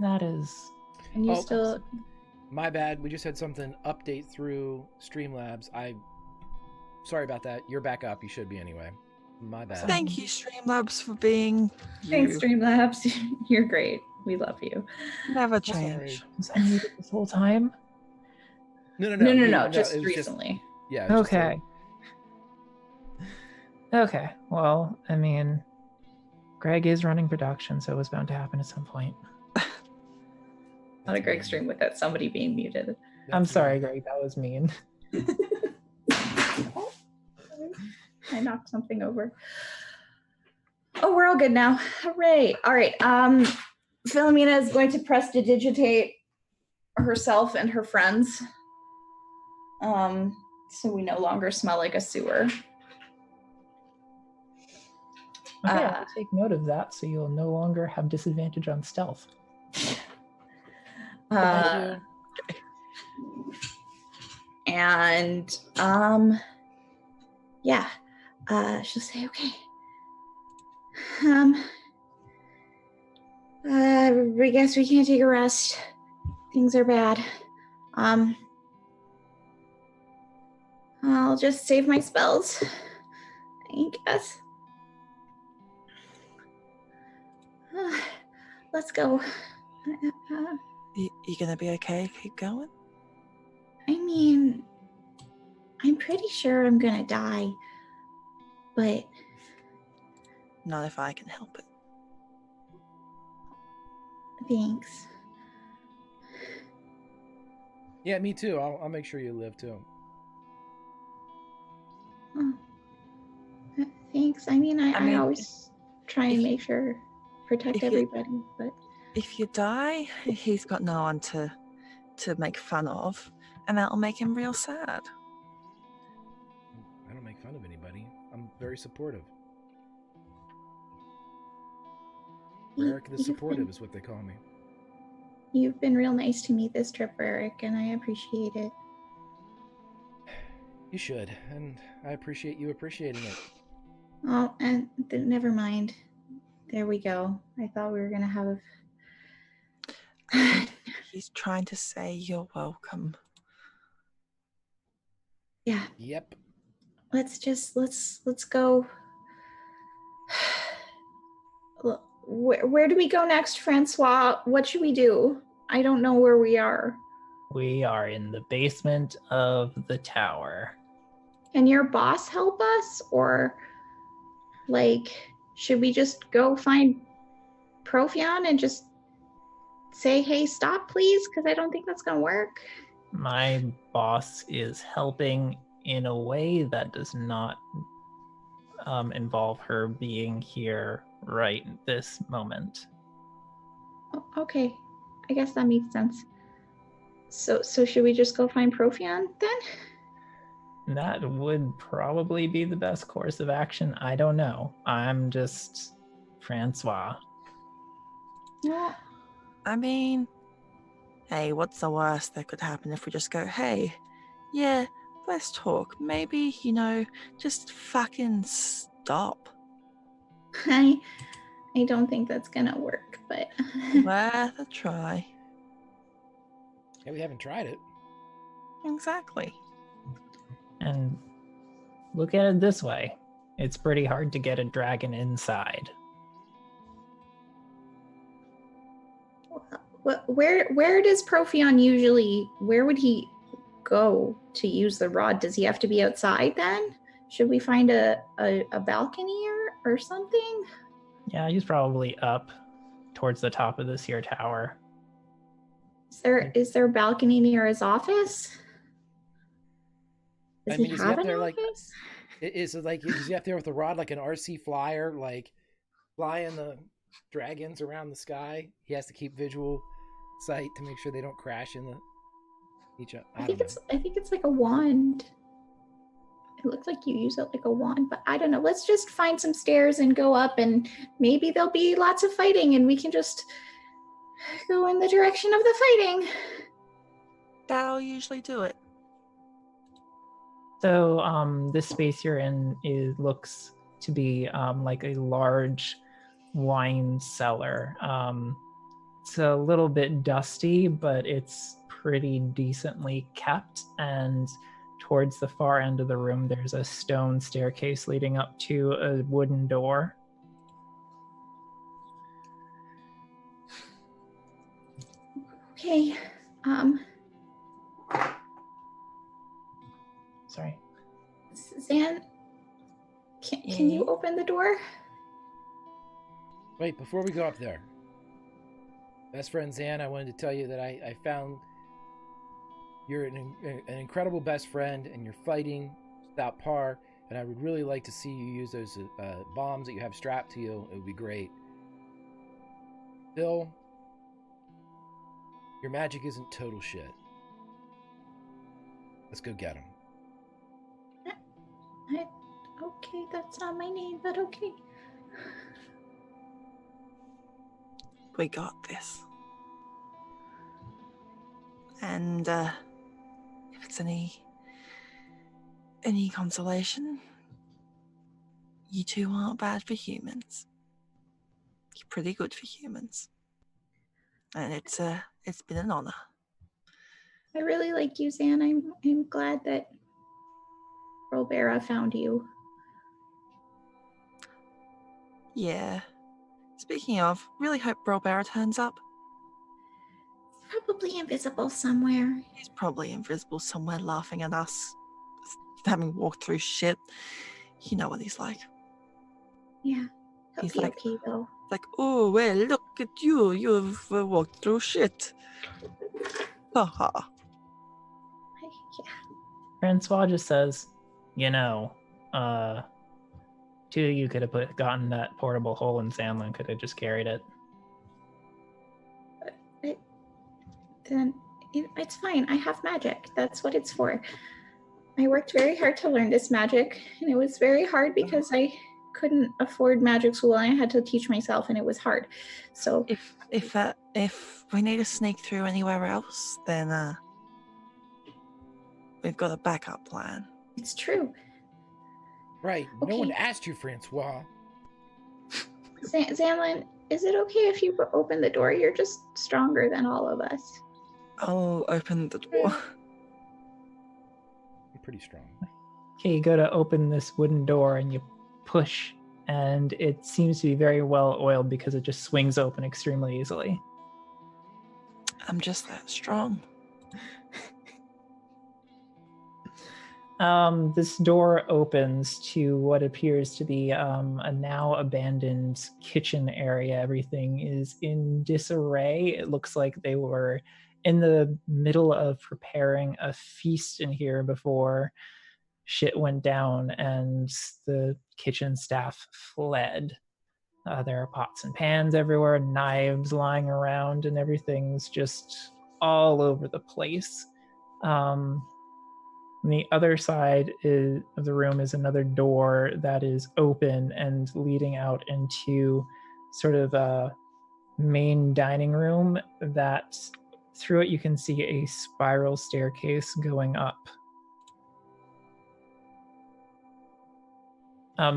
That is. And you still. My bad. We just had something update through Streamlabs. Sorry about that. You're back up. You should be anyway. My bad. Thank you, Streamlabs, for being Thanks, you. Streamlabs. You're great. We love you. Never Sorry. change. Was I muted this whole time? No. Just it was recently. Yeah. It was Okay. Okay. Well, I mean, Greg is running production, so it was bound to happen at some point. Not a Greg stream without somebody being muted. I'm sorry, Greg. That was mean. I knocked something over. Oh, we're all good now. Hooray. All right. Philomena is going to prestidigitate herself and her friends. So we no longer smell like a sewer. Okay, I'll take note of that, so you'll no longer have disadvantage on stealth. And yeah, she'll say, okay. I guess we can't take a rest. Things are bad. I'll just save my spells, I guess. Let's go. You gonna be okay? Keep going? I mean, I'm pretty sure I'm gonna die, but... Not if I can help it. Thanks. Yeah, me too. I'll make sure you live too. Oh. Thanks. I mean, I always try and make sure, protect everybody, but... If you die, he's got no one to make fun of, and that'll make him real sad. I don't make fun of anybody. I'm very supportive. Rarick the Supportive is what they call me. You've been real nice to me this trip, Rarick, and I appreciate it. You should, and I appreciate you appreciating it. Oh, and never mind. There we go. I thought we were gonna have... He's trying to say you're welcome. Yeah. Yep. let's go. Where do we go next, Francois? What should we do? I don't know where we are. We are in the basement of the tower. Can your boss help us? Or, should we just go find Profion and just say, hey, stop, please? Because I don't think that's going to work. My boss is helping in a way that does not involve her being here right this moment. Okay, I guess that makes sense. So should we just go find Profion then? That would probably be the best course of action. I don't know. I'm just Francois. Yeah. I mean, hey, what's the worst that could happen if we just go, hey, yeah, let's talk. Maybe, just fucking stop. I don't think that's gonna work, but Worth a try. Yeah, we haven't tried it. Exactly. And look at it this way. It's pretty hard to get a dragon inside. where does Profion usually? Where would he go to use the rod? Does he have to be outside then? Should we find a balcony or something? Yeah, he's probably up towards the top of this here tower. Is there a balcony near his office? Does he is have he up an there office? Is he up there with a rod like an RC flyer, like flying the dragons around the sky? He has to keep visual sight to make sure they don't crash in each other. I think it's like a wand. It looks like you use it like a wand, but I don't know. Let's just find some stairs and go up, and maybe there'll be lots of fighting, and we can just go in the direction of the fighting. That'll usually do it. So this space you're in looks to be like a large wine cellar. It's a little bit dusty, but it's pretty decently kept. And towards the far end of the room, there's a stone staircase leading up to a wooden door. Okay. Sorry. Zan, can you open the door? Wait, before we go up there, best friend Zan, I wanted to tell you that I found you're an incredible best friend, and you're fighting without par, and I would really like to see you use those bombs that you have strapped to you. It would be great. Bill, your magic isn't total shit. Let's go get him. Okay, that's not my name, but okay. We got this. And if it's any consolation, you two aren't bad for humans. You're pretty good for humans. And it's been an honor. I really like you, Zan. I'm glad that Rolbera found you. Yeah. Speaking of, really hope Rolbera turns up. Probably invisible somewhere. He's probably invisible somewhere laughing at us, having walked through shit. You know what he's like. Yeah. He's He'll be like, okay, though. Like, oh, well, look at you. You've walked through shit. Haha. Yeah. Francois just says, two of you could have gotten that portable hole in Sandlin, could have just carried it. Then it's fine. I have magic. That's what it's for. I worked very hard to learn this magic, and it was very hard because I couldn't afford magic school, and I had to teach myself, and it was hard. So if we need to sneak through anywhere else, then we've got a backup plan. It's true. Right. Okay. No one asked you, Francois. Zanlin, is it okay if you open the door? You're just stronger than all of us. I'll open the door. You're pretty strong. okay, you go to open this wooden door and you push, and it seems to be very well oiled because it just swings open extremely easily. I'm just that strong. This door opens to what appears to be a now abandoned kitchen area. Everything is in disarray. It looks like they were in the middle of preparing a feast in here before shit went down and the kitchen staff fled. There are pots and pans everywhere, knives lying around, and everything's just all over the place. On the other side of the room is another door that is open and leading out into sort of a main dining room that through it you can see a spiral staircase going up.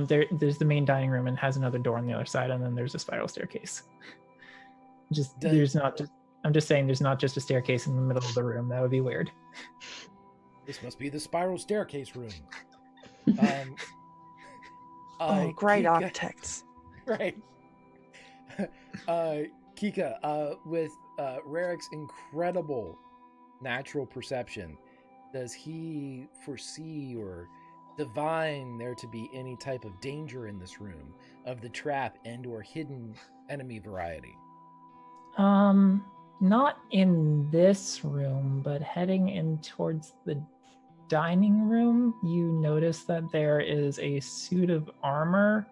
There's the main dining room and has another door on the other side, and then there's a spiral staircase. I'm just saying there's not just a staircase in the middle of the room. That would be weird. This must be the spiral staircase room. Great Kika, architects. Right. Kika, with Rarik's incredible natural perception, does he foresee or divine there to be any type of danger in this room of the trap and or hidden enemy variety? Not in this room, but heading in towards the dining room, you notice that there is a suit of armor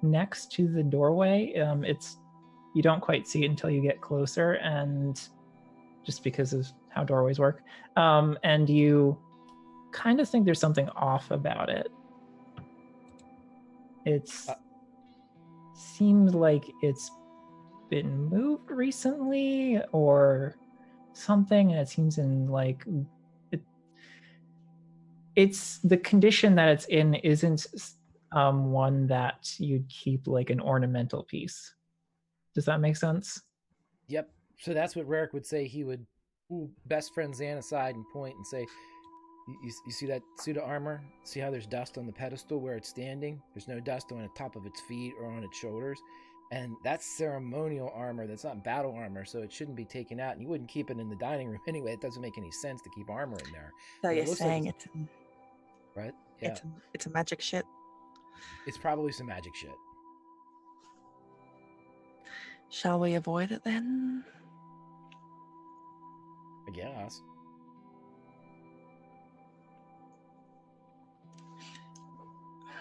next to the doorway. You don't quite see it until you get closer, and just because of how doorways work. And you kind of think there's something off about it. Seems like it's been moved recently or something, and it seems in like it's the condition that it's in isn't one that you'd keep like an ornamental piece. Does that make sense? Yep. So that's what Rarik would say. He would best friend Zan aside and point and say, you see that suit of armor? See how there's dust on the pedestal where it's standing? There's no dust on the top of its feet or on its shoulders. And that's ceremonial armor. That's not battle armor, so it shouldn't be taken out. And you wouldn't keep it in the dining room anyway. It doesn't make any sense to keep armor in there. So But you're saying like right? Yeah. it's a magic shit. It's probably some magic shit. Shall we avoid it then? I guess.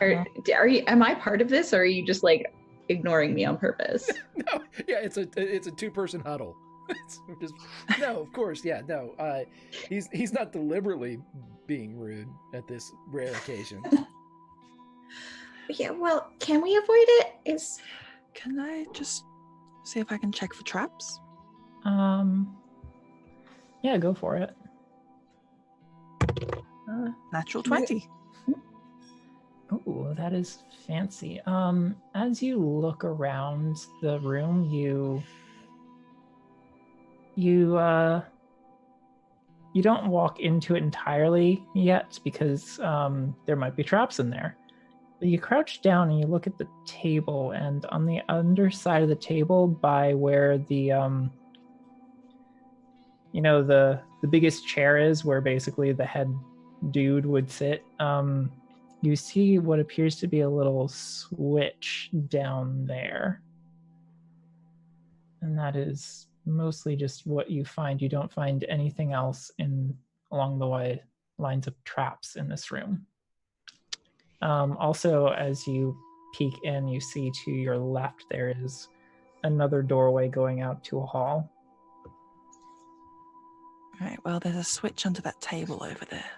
Are you? Am I part of this, or are you just like ignoring me on purpose? No, yeah, it's a 2-person huddle. No, of course, yeah, no. He's not deliberately being rude at this rare occasion. Yeah, well, can we avoid it? Can I just see if I can check for traps? Yeah, go for it. Natural 20. Oh, that is fancy. As you look around the room, you don't walk into it entirely yet because there might be traps in there. But you crouch down and you look at the table, and on the underside of the table, by where the the biggest chair is, where basically the head dude would sit, you see what appears to be a little switch down there. And that is mostly just what you find. You don't find anything else along the lines of traps in this room. Also, as you peek in, you see to your left there is another doorway going out to a hall. All right, well, there's a switch under that table over there.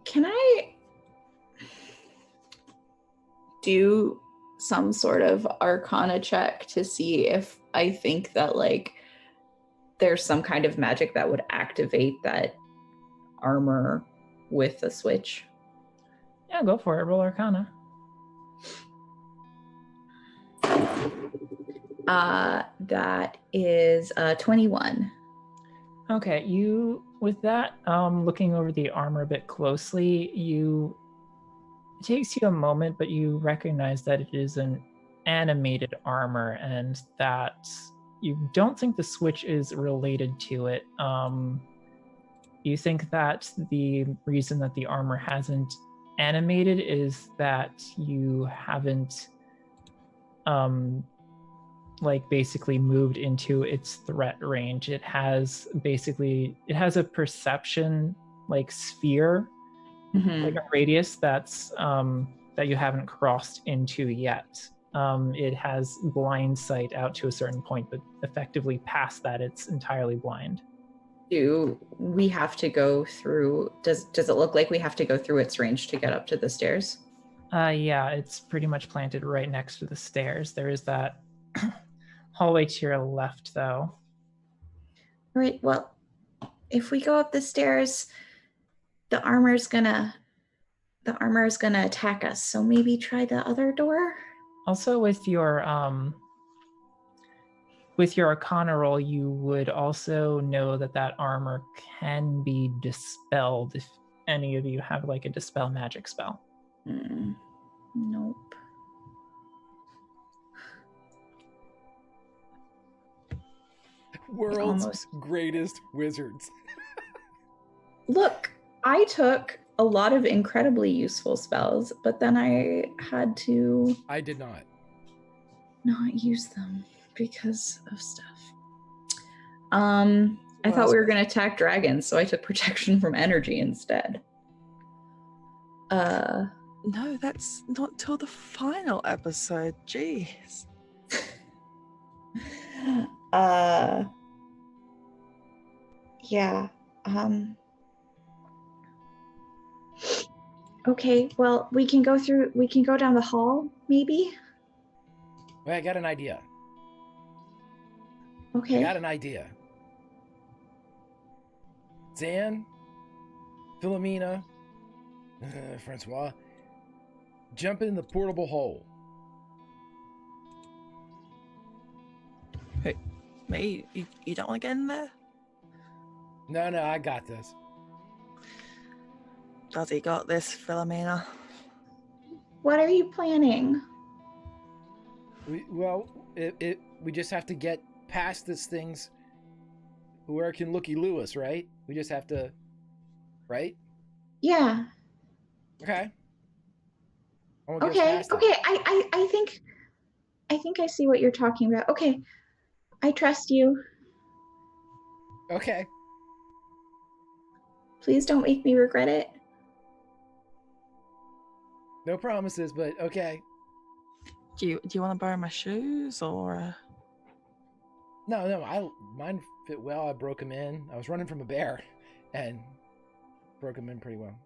Can I do some sort of arcana check to see if I think that like there's some kind of magic that would activate that armor with a switch? Yeah, go for it. Roll arcana. That is 21. Okay, you with that, looking over the armor a bit closely, it takes you a moment, but you recognize that it is an animated armor and that you don't think the switch is related to it. You think that the reason that the armor hasn't animated is that you haven't like basically moved into its threat range. It has a perception like sphere, like a radius that's that you haven't crossed into yet. It has blind sight out to a certain point, but effectively past that, it's entirely blind. Do we have to go through? Does it look like we have to go through its range to get up to the stairs? Yeah, it's pretty much planted right next to the stairs. There is that hallway to your left, though. Right. Well, if we go up the stairs, the armor is gonna attack us. So maybe try the other door. Also, with your Arcana roll, you would also know that armor can be dispelled if any of you have like a dispel magic spell. Nope. World's greatest wizards. Look, I took a lot of incredibly useful spells, but then I had to I did not use them because of stuff. I thought we were going to attack dragons, so I took protection from energy instead. No, that's not till the final episode. Jeez. Yeah. Okay, well, we can go down the hall, maybe? Wait, I got an idea. Okay. I got an idea. Zan, Philomena, Francois, jump in the portable hole. Hey, me? You don't want to get in there? No, I got this. Does he got this, Philomena? What are you planning? We just have to get past this thing's where it can looky Lewis, right? We just have to, right? Yeah. Okay. Okay. I think I see what you're talking about. Okay. I trust you. Okay. Please don't make me regret it. No promises, but okay. Do you want to borrow my shoes or? No. Mine fit well. I broke them in. I was running from a bear, and broke them in pretty well.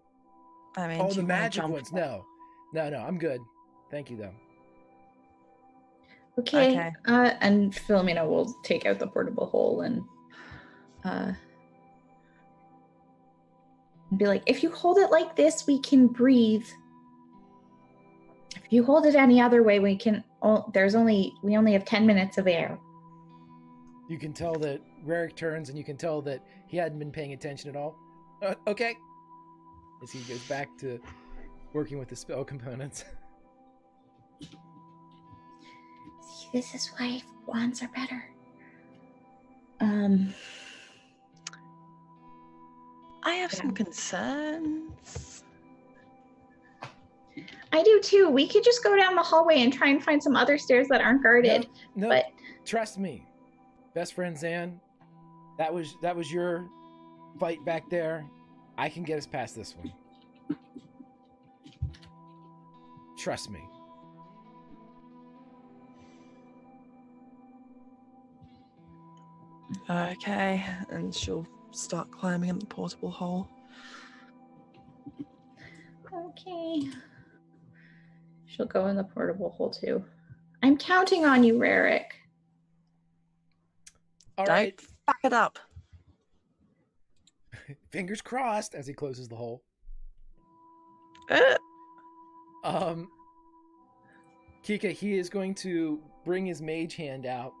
I mean, the magic ones. No. I'm good. Thank you, though. Okay. And Philomena will take out the portable hole and be like, if you hold it like this, we can breathe. If you hold it any other way, we only have 10 minutes of air. You can tell that Rarick turns, and you can tell that he hadn't been paying attention at all. Okay. As he goes back to working with the spell components. See, this is why wands are better. I have some concerns. I do too. We could just go down the hallway and try and find some other stairs that aren't guarded. No, but trust me, best friend Zan. That was your fight back there. I can get us past this one. Trust me. Okay, and she'll start climbing in the portable hole. okay. She'll go in the portable hole too. I'm counting on you, Rarick. All Don't right. fuck it up. Fingers crossed as he closes the hole. Kika, he is going to bring his mage hand out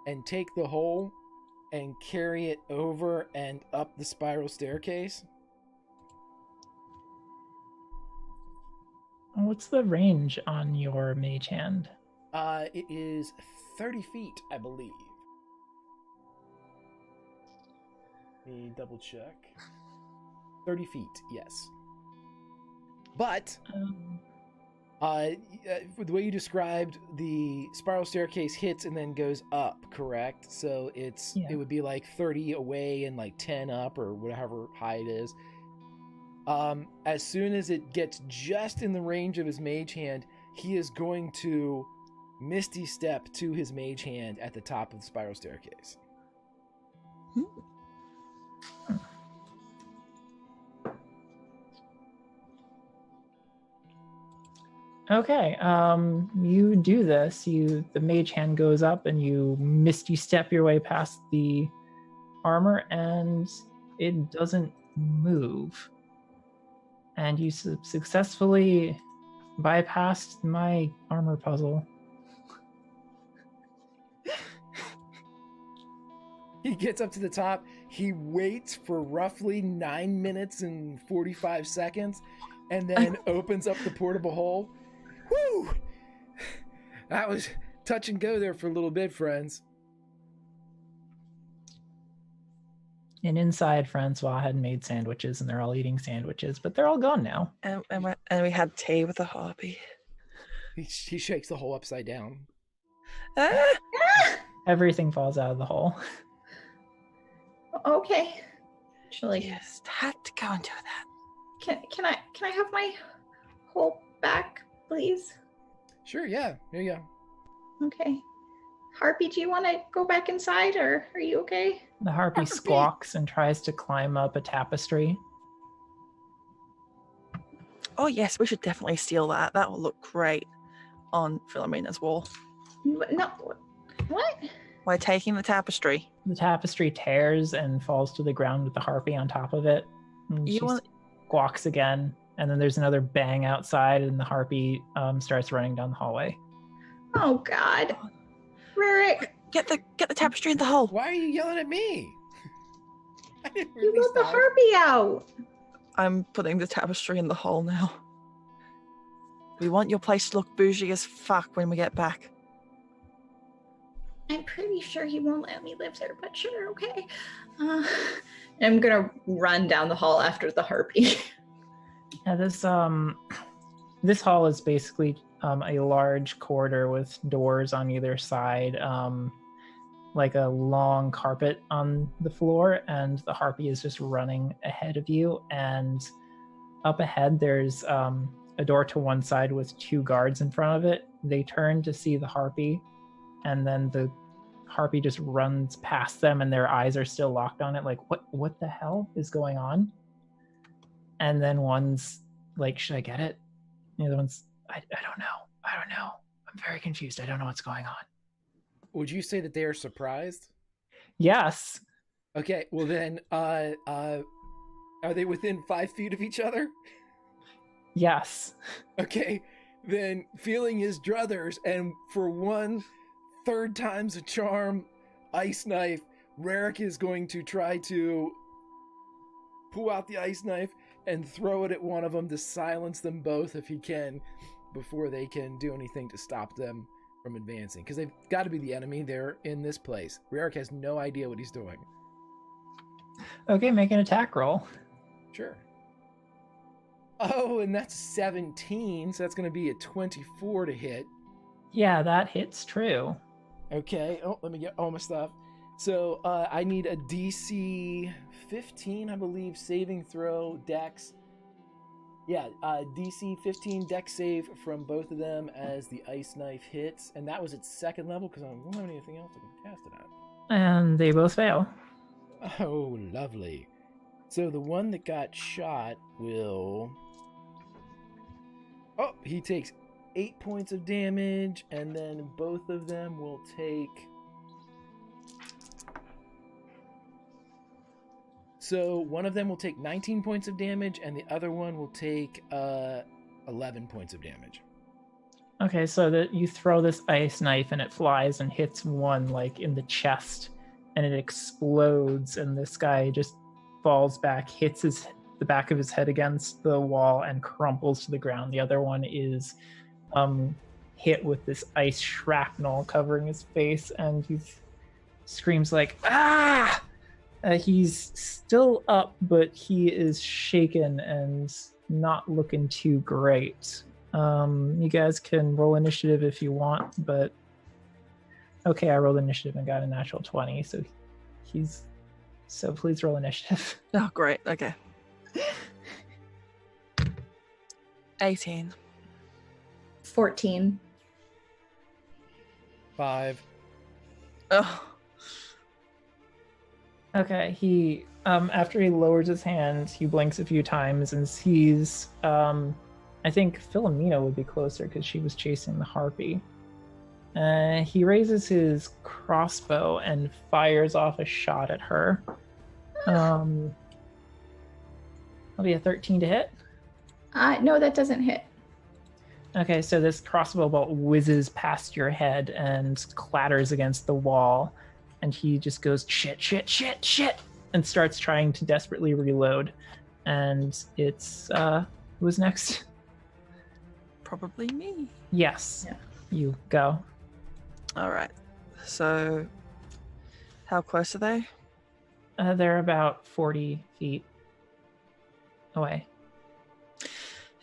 and take the hole and carry it over and up the spiral staircase. What's the range on your mage hand? It is 30 feet, I believe. Let me double check. 30 feet, yes. But the way you described, the spiral staircase hits and then goes up, correct? So it would be like 30 away and like 10 up or whatever high it is. As soon as it gets just in the range of his mage hand, he is going to Misty Step to his mage hand at the top of the spiral staircase. Okay, you do this. The mage hand goes up and you Misty Step your way past the armor and it doesn't move. And you successfully bypassed my armor puzzle. He gets up to the top. He waits for roughly 9 minutes and 45 seconds and then opens up the portable hole. Woo! That was touch and go there for a little bit, friends. And inside, Francois had made sandwiches, and they're all eating sandwiches, but they're all gone now. And we had tea with a harpy. He shakes the hole upside down. Ah! Everything falls out of the hole. Okay. Actually, Yes, had to go and do that. can I have my hole back, please? Sure, yeah. Here you go. Okay. Harpy, do you want to go back inside, or are you okay? The harpy squawks and tries to climb up a tapestry. Oh yes, we should definitely steal that. That will look great on Philomena's wall. No. What? We're taking the tapestry. The tapestry tears and falls to the ground with the harpy on top of it. And You she want- squawks again, and then there's another bang outside, and the harpy starts running down the hallway. Oh God. Ririk, Get the tapestry in the hole. Why are you yelling at me? I didn't you release let the that. harpy out. I'm putting the tapestry in the hole now. We want your place to look bougie as fuck when we get back. I'm pretty sure he won't let me live there, but sure, okay. I'm gonna run down the hall after the harpy. Yeah, this hall is basically a large corridor with doors on either side, like a long carpet on the floor, and the harpy is just running ahead of you. And up ahead, there's a door to one side with two guards in front of it. They turn to see the harpy, and then the harpy just runs past them, and their eyes are still locked on it, like, what the hell is going on? And then one's like, should I get it? And the other one's, I don't know. I'm very confused. I don't know what's going on. Would you say that they are surprised? Yes. Okay, well then, are they within 5 feet of each other? Yes. Okay, then feeling his druthers, and for 1/3 times a charm, ice knife, Ririk is going to try to pull out the ice knife and throw it at one of them to silence them both if he can, before they can do anything to stop them from advancing. Because they've got to be the enemy. They're in this place. Ririk has no idea what he's doing. Okay, make an attack roll. Sure. Oh, and that's 17, so that's going to be a 24 to hit. Yeah, that hits true. Okay. Oh, let me get all my stuff. So I need a DC 15, I believe, saving throw, dex. Yeah, DC 15 dex save from both of them as the ice knife hits. And that was its second level because I don't have anything else I can cast it at. And they both fail. Oh, lovely. So the one that got shot will... Oh, he takes 8 points of damage, and then both of them will take... So one of them will take 19 points of damage, and the other one will take 11 points of damage. Okay, so that you throw this ice knife and it flies and hits one like in the chest, and it explodes, and this guy just falls back, hits the back of his head against the wall, and crumples to the ground. The other one is hit with this ice shrapnel covering his face, and he screams like, ah! He's still up, but he is shaken and not looking too great. You guys can roll initiative if you want, but okay, I rolled initiative and got a natural 20, so please roll initiative. Oh, great. Okay. 18. 14. 5. Oh, Okay, he after he lowers his hand, he blinks a few times and sees I think Philomena would be closer because she was chasing the harpy. He raises his crossbow and fires off a shot at her. That'll be a 13 to hit. No, that doesn't hit. Okay, so this crossbow bolt whizzes past your head and clatters against the wall, and he just goes, shit, shit, shit, shit, and starts trying to desperately reload. And it's, who's next? probably me. Yes, Yeah. you go. All right. So, how close are they? They're about 40 feet away.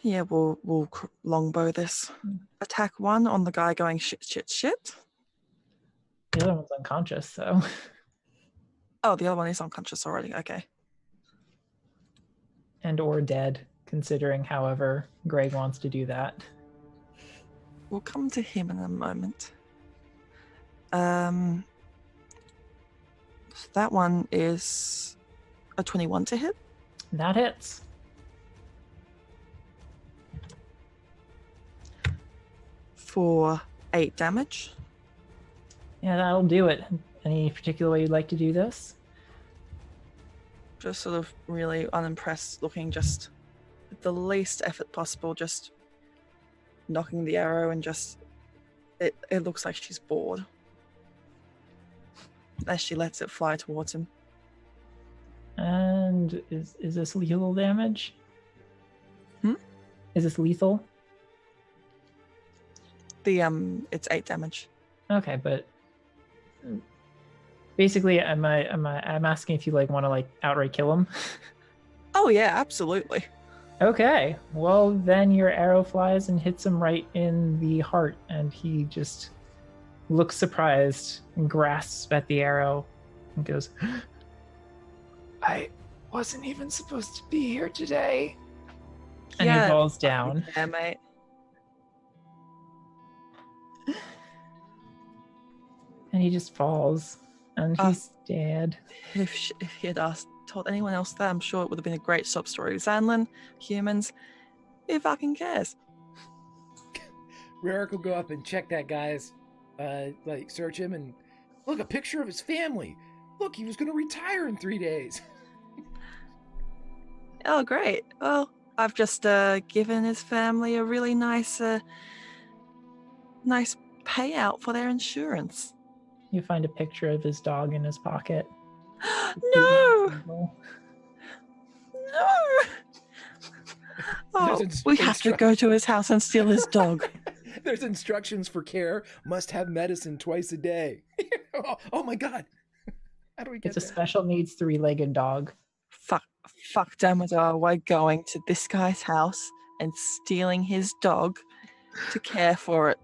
Yeah, we'll longbow this. Attack 1 on the guy going shit, shit, shit. The other one's unconscious, so. Oh, the other one is unconscious already. Okay. And or dead, considering however Greg wants to do that. We'll come to him in a moment. So that one is a 21 to hit. That hits. For 8 damage. Yeah, that'll do it. Any particular way you'd like to do this? Just sort of really unimpressed looking, just with the least effort possible, just knocking the arrow and just it looks like she's bored as she lets it fly towards him. And is this lethal damage? Is this lethal? It's 8 damage. Okay, but basically, I'm asking if you want to outright kill him. Oh yeah, absolutely. Okay, well then your arrow flies and hits him right in the heart, and he just looks surprised and grasps at the arrow and goes, I wasn't even supposed to be here today. And he falls down. Yeah, mate. And he just falls, and he's dead. If he had told anyone else that, I'm sure it would have been a great sob story. Zanlin, humans, who fucking cares? Rarick will go up and check that guy's, search him and look, a picture of his family. Look, he was going to retire in 3 days. Oh, great. Well, I've just given his family a really nice payout for their insurance. You find a picture of his dog in his pocket. No! No! Oh, we have to go to his house and steal his dog. There's instructions for care. Must have medicine twice a day. Oh my god. How do we get It's a special needs 3-legged dog. Fuck Damodar, we're going to this guy's house and stealing his dog to care for it.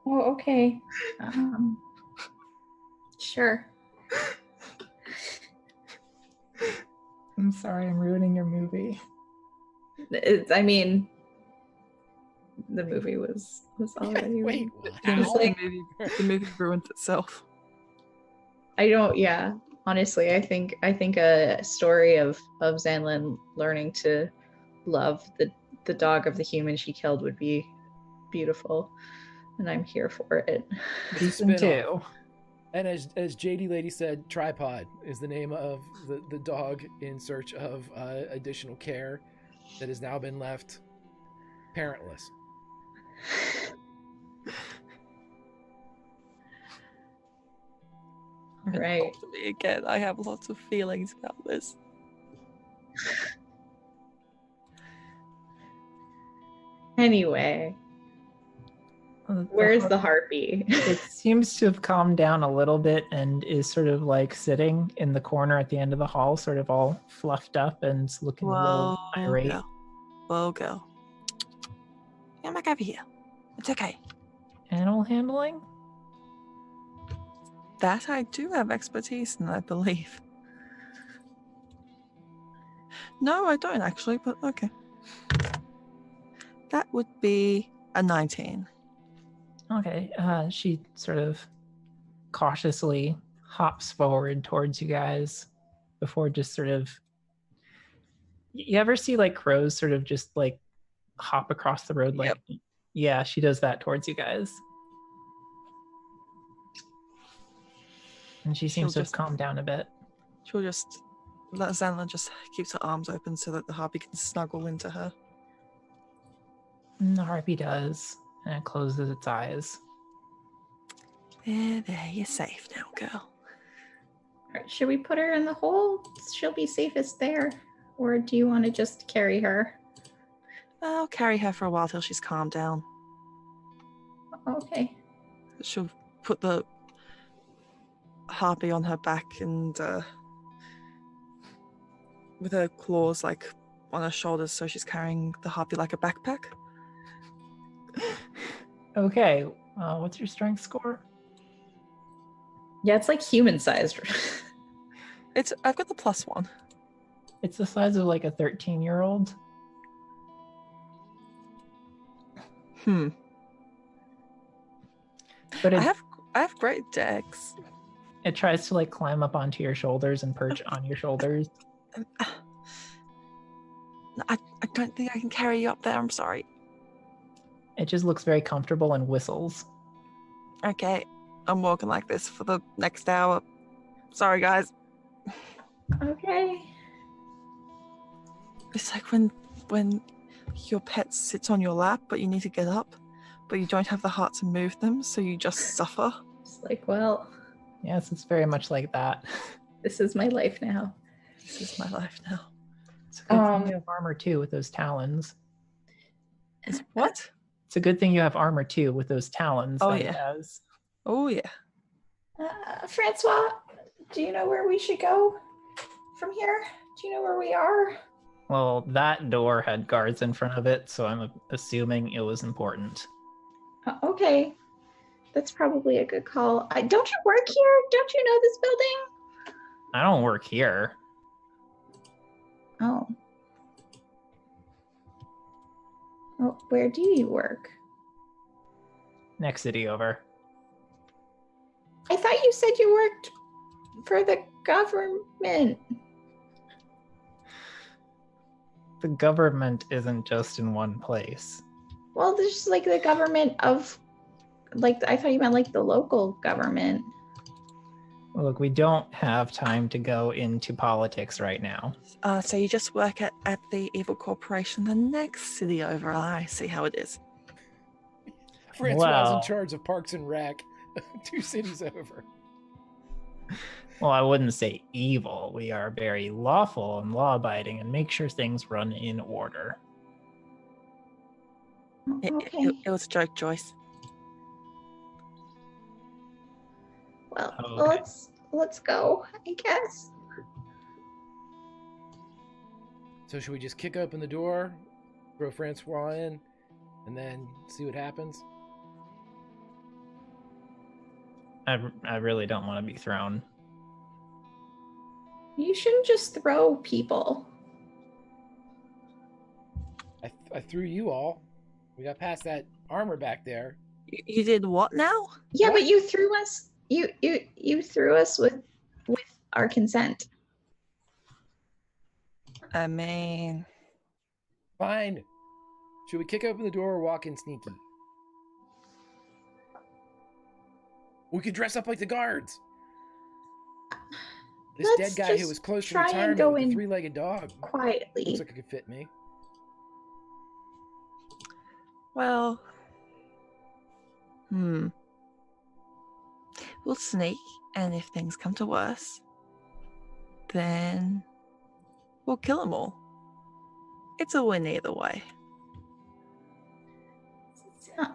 Oh, okay. Sure. I'm sorry, I'm ruining your movie. I mean, the movie was already. Wait, The movie ruined itself. Yeah. Honestly, I think a story of Zanlin learning to love the dog of the human she killed would be beautiful, and I'm here for it. Season 2. And as JD Lady said, Tripod is the name of the dog in search of additional care that has now been left parentless. Right. Talk to me again. I have lots of feelings about this. Anyway, where's the harpy? It seems to have calmed down a little bit and is sort of like sitting in the corner at the end of the hall, sort of all fluffed up and looking a little irate. Girl. Whoa, girl. Come back over here. It's okay. Animal handling? That I do have expertise in, I believe. No, I don't actually, but okay. That would be a 19. Okay. She sort of cautiously hops forward towards you guys before just sort of. You ever see like crows sort of just like hop across the road? Like, Yep. Yeah, she does that towards you guys. And she She'll seems to have just- calmed down a bit. She'll just let Zanla just keeps her arms open so that the harpy can snuggle into her. And the harpy does, and it closes its eyes. There, you're safe now, girl. Alright, should we put her in the hole? She'll be safest there. Or do you want to just carry her? I'll carry her for a while till she's calmed down. Okay. She'll put the harpy on her back and with her claws like on her shoulders, so she's carrying the harpy like a backpack. Okay, what's your strength score? Yeah, it's like human sized. I've got the +1. It's the size of like a 13-year-old. But I have great dex. it tries to like climb up onto your shoulders and perch on your shoulders. I don't think I can carry you up there. I'm sorry. It just looks very comfortable and whistles. Okay, I'm walking like this for the next hour. Sorry, guys. Okay. It's like when your pet sits on your lap, but you need to get up, but you don't have the heart to move them, so you just suffer. It's like, well, Yes, it's very much like that. this is my life now. This is my life now. It's a good thing you have armor too with those talons. What? It's a good thing you have armor too with those talons. Oh, that it yeah. has. Oh yeah. Francois, do you know where we should go from here? Do you know where we are? Well, that door had guards in front of it, so I'm assuming it was important. Okay. That's probably a good call. Don't you work here? Don't you know this building? I don't work here. Oh. Well, where do you work? Next city over. I thought you said you worked for the government. The government isn't just in one place. Well, there's just like the government of, like, I thought you meant like the local government. Look, we don't have time to go into politics right now. So you just work at the evil corporation, the next city over. I see how it is. Francois Wow. in charge of Parks and Rec, 2 cities over. Well, I wouldn't say evil. We are very lawful and law-abiding and make sure things run in order. Okay. It was a joke, Joyce. Well, Okay. let's go, I guess. So should we just kick open the door, throw Francois in, and then see what happens? I really don't want to be thrown. You shouldn't just throw people. I threw you all. We got past that armor back there. You did what now? Yeah, What? but you threw us. You threw us with our consent. I mean, Fine. Should we kick open the door or walk in sneaky? We could dress up like the guards. This Let's dead guy who just was close to try and retirement go with in the 3-legged dog. Quietly. Looks like it could fit me. well, We'll sneak, and if things come to worse, then we'll kill them all. It's a win either way.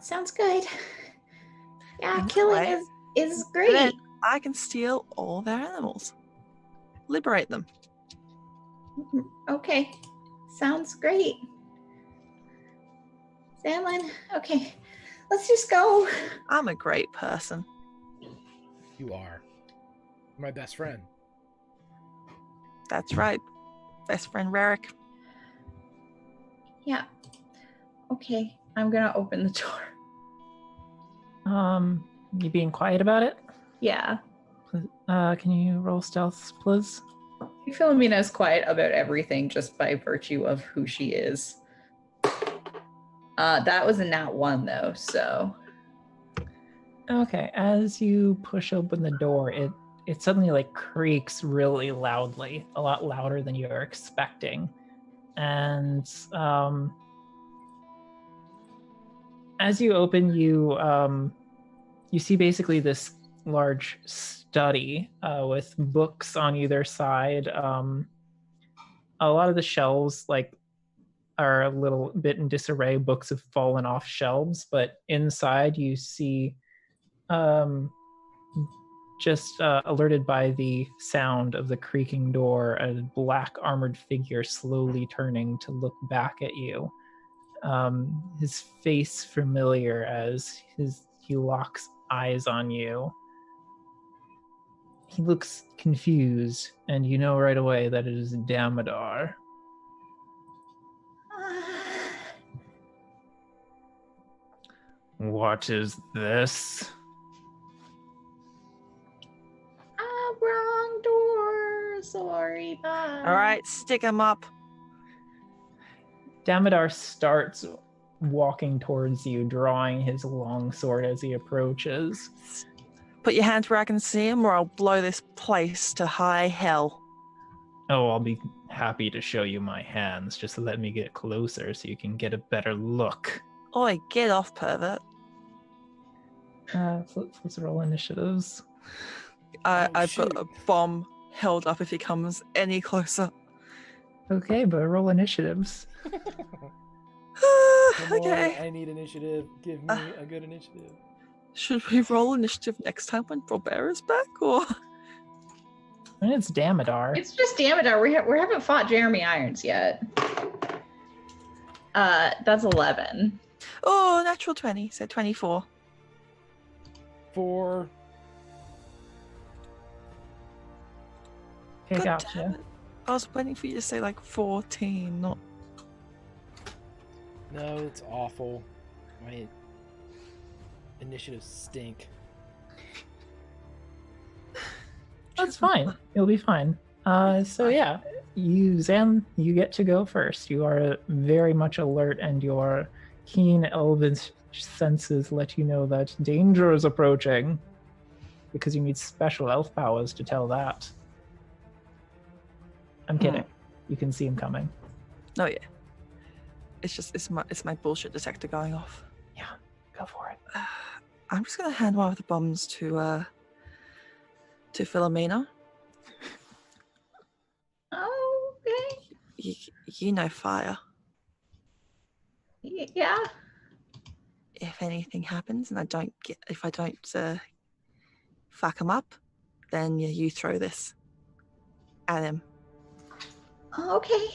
Sounds good. Yeah, And that killing way- is And great. then I can steal all their animals. Liberate them. Okay, sounds great. Sandlin, okay, let's just go. I'm a great person. You are my best friend. That's right. Best friend Rarick. Yeah. Okay, I'm gonna open the door. You being quiet about it? Yeah. Can you roll stealth, please? Philomena's quiet about everything just by virtue of who she is. That was a nat 1 though, so Okay, as you push open the door, it suddenly like creaks really loudly, a lot louder than you're expecting. And as you open, you see basically this large study with books on either side. A lot of the shelves are a little bit in disarray. Books have fallen off shelves, but inside you see just alerted by the sound of the creaking door, a black armored figure slowly turning to look back at you. His face familiar as he locks eyes on you. He looks confused, and you know right away that it is Damodar. What is this? Wrong door. Sorry. Bye. All right, stick him up. Damodar starts walking towards you, drawing his long sword as he approaches. Put your hands where I can see him, or I'll blow this place to high hell. Oh, I'll be happy to show you my hands. Just let me get closer so you can get a better look. Oi, get off, pervert. Let's roll initiatives. I've shoot. got a bomb held up if he comes any closer. Okay, but roll initiatives. Come Okay. on, I need initiative. Give me a good initiative. Should we roll initiative next time when Robert is back, or? I mean, it's Damodar. it's just Damodar. We haven't fought Jeremy Irons yet. That's 11. Oh, natural 20, so 24. 4. Okay, God gotcha. damn it. I was waiting for you to say like 14, not. No, it's awful. My initiatives stink. That's fine. You'll be fine. So yeah, you get to go first. You are very much alert, and your keen elven senses let you know that danger is approaching. Because you need special elf powers to tell that. I'm kidding. You can see him coming. No, yeah. It's my bullshit detector going off. Yeah, go for it. I'm just gonna hand one of the bombs to Philomena. Okay. You know fire. Yeah. If anything happens and if I don't fuck him up, then you throw this at him. Okay.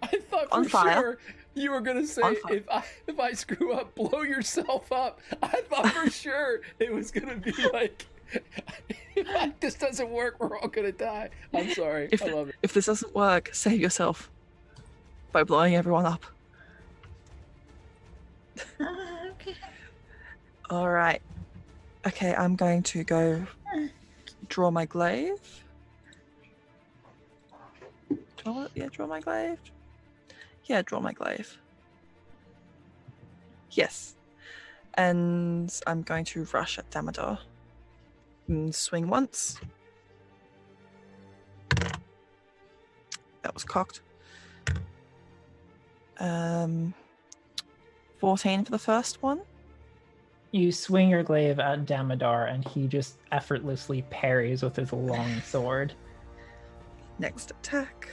I thought On for fire. sure you were gonna say On fire. if I screw up, blow yourself up. I thought for sure it was gonna be like if this doesn't work, we're all gonna die. I'm sorry. I love it. If this doesn't work, save yourself by blowing everyone up. Okay. All right. Okay, I'm going to go draw my glaive. Draw my glaive. Yeah, draw my glaive. Yes. And I'm going to rush at Damodar. Swing once. That was cocked. 14 for the first one. You swing your glaive at Damodar, and he just effortlessly parries with his long sword. Next attack.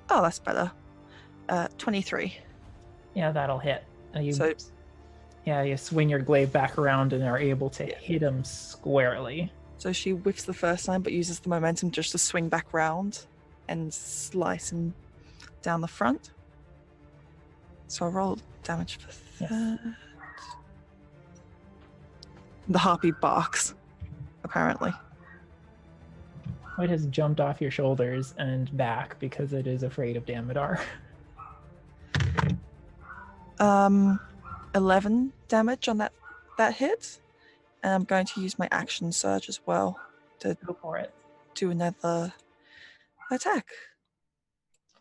Oh, that's better. 23. Yeah, that'll hit. You swing your glaive back around and are able to hit him squarely. So she whiffs the first time, but uses the momentum just to swing back round and slice him down the front. So I roll damage for that. Yes. The harpy barks, apparently. It has jumped off your shoulders and back because it is afraid of Damodar. 11 damage on that hit. And I'm going to use my action surge as well to go for it. Do another attack.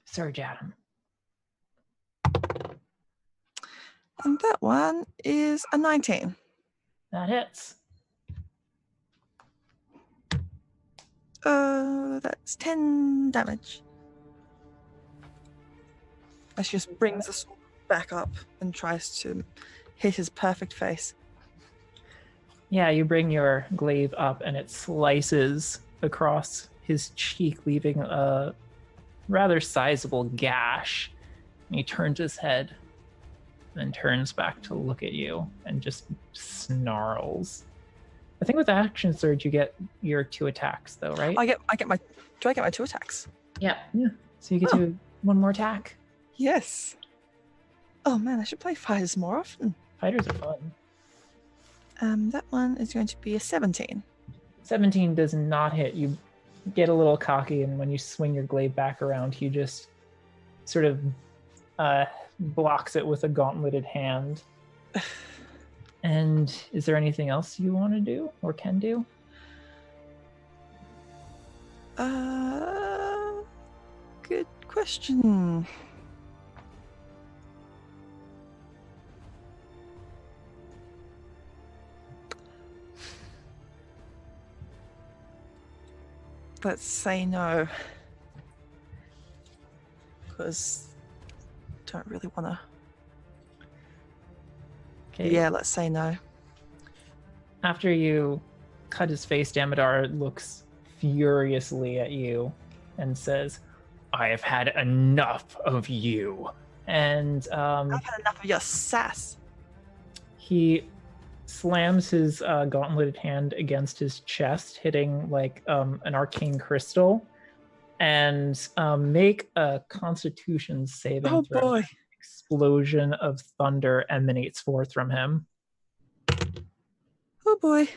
Surge at him. And that one is a 19. That hits. That's 10 damage. As she just brings the sword back up and tries to hit his perfect face. Yeah, you bring your glaive up and it slices across his cheek, leaving a rather sizable gash. And he turns his head and turns back to look at you and just snarls. I think with action surge you get your 2 attacks though, right? Do I get my 2 attacks? Yeah. So you get to 1 more attack. Yes. Oh man, I should play fighters more often. Fighters are fun. That one is going to be a 17. 17 does not hit. You get a little cocky, and when you swing your glaive back around, he just sort of blocks it with a gauntleted hand. And is there anything else you want to do or can do? Good question. Let's say no. Because I don't really want to. Okay. Yeah, let's say no. After you cut his face, Damodar looks furiously at you and says, I have had enough of you. And I've had enough of your sass. He slams his gauntleted hand against his chest, hitting like an arcane crystal, and make a Constitution saving throw. Oh boy! Explosion of thunder emanates forth from him. Oh boy!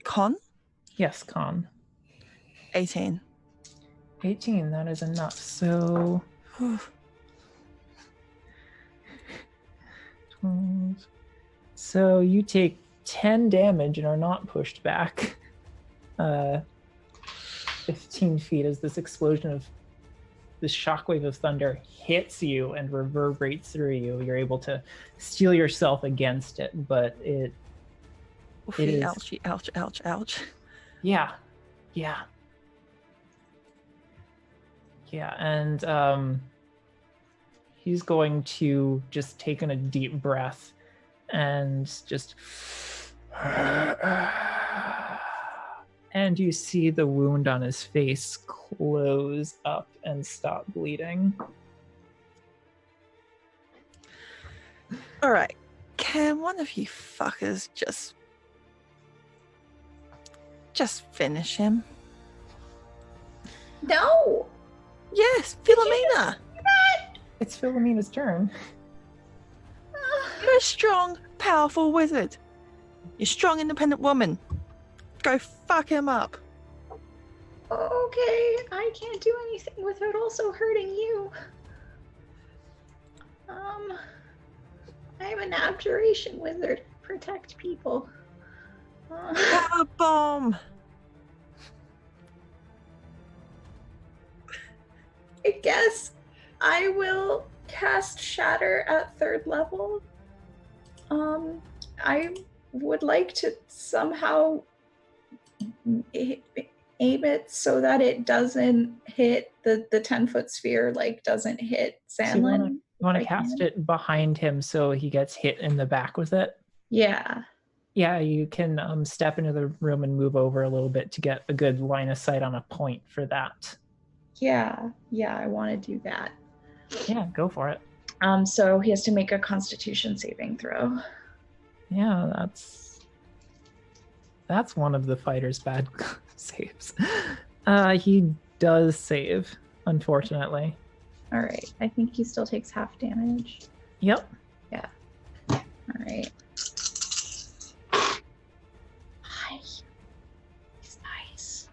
Con? Yes, con. 18. 18. That is enough. So. So you take 10 damage and are not pushed back 15 feet as this explosion of this shockwave of thunder hits you and reverberates through you. You're able to steel yourself against it, but it is... Ouchie, ouch, ouch, ouch. Yeah. And he's going to just take in a deep breath and just... And you see the wound on his face close up and stop bleeding. All right. Can one of you fuckers just finish him? No! Yes, Philomena! It's Philomena's turn. You're a strong, powerful wizard. You're a strong, independent woman. Go fuck him up. Okay, I can't do anything without also hurting you. I'm an abjuration wizard. Protect people. Power bomb. I guess I will cast Shatter at 3rd level. I would like to somehow aim it so that it doesn't hit the 10-foot sphere, like doesn't hit Sandlin. So You want I to cast can? it behind him so he gets hit in the back with it? Yeah. Yeah, you can step into the room and move over a little bit to get a good line of sight on a point for that. Yeah. Yeah, I want to do that. Yeah, go for it. So he has to make a Constitution saving throw. Yeah, that's one of the fighter's bad saves. He does save, unfortunately. All right. I think he still takes half damage. Yep. All right. Nice. Nice.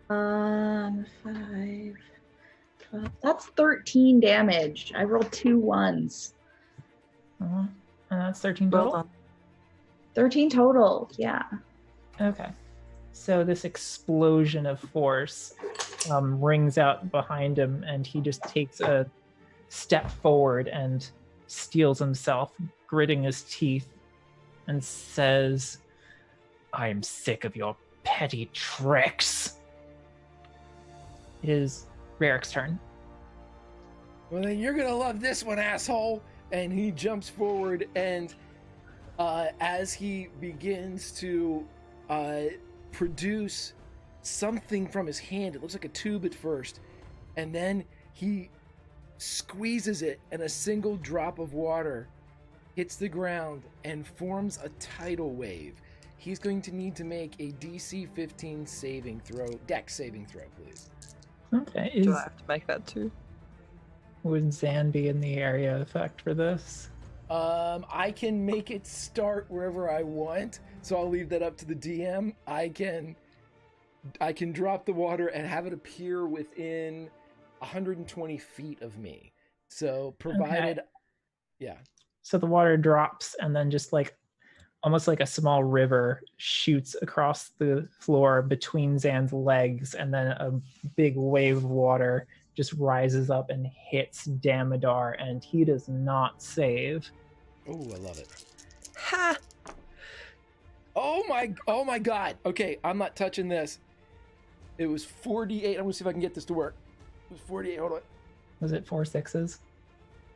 5, 12. That's 13 damage. I rolled 2 1s. And that's 13 Well total? done. 13 total. Yeah. Okay. So this explosion of force rings out behind him, and he just takes a step forward and steels himself, gritting his teeth, and says, "I'm sick of your petty tricks." It is Rarik's turn. Well, then you're gonna love this one, asshole. And he jumps forward, and as he begins to produce something from his hand, it looks like a tube at first, and then he squeezes it, and a single drop of water hits the ground and forms a tidal wave. He's going to need to make a DC 15 saving throw, dex saving throw, please. Okay. Do I have to make that too? Would Zan be in the area effect for this? I can make it start wherever I want, so I'll leave that up to the DM. I can drop the water and have it appear within 120 feet of me. So provided, yeah. So the water drops and then just like almost like a small river shoots across the floor between Zan's legs, and then a big wave of water just rises up and hits Damodar, and he does not save. Oh, I love it. Ha! Oh my god. Okay, I'm not touching this. It was 48. I'm gonna see if I can get this to work. It was 48. Hold on. Was it 4 6s?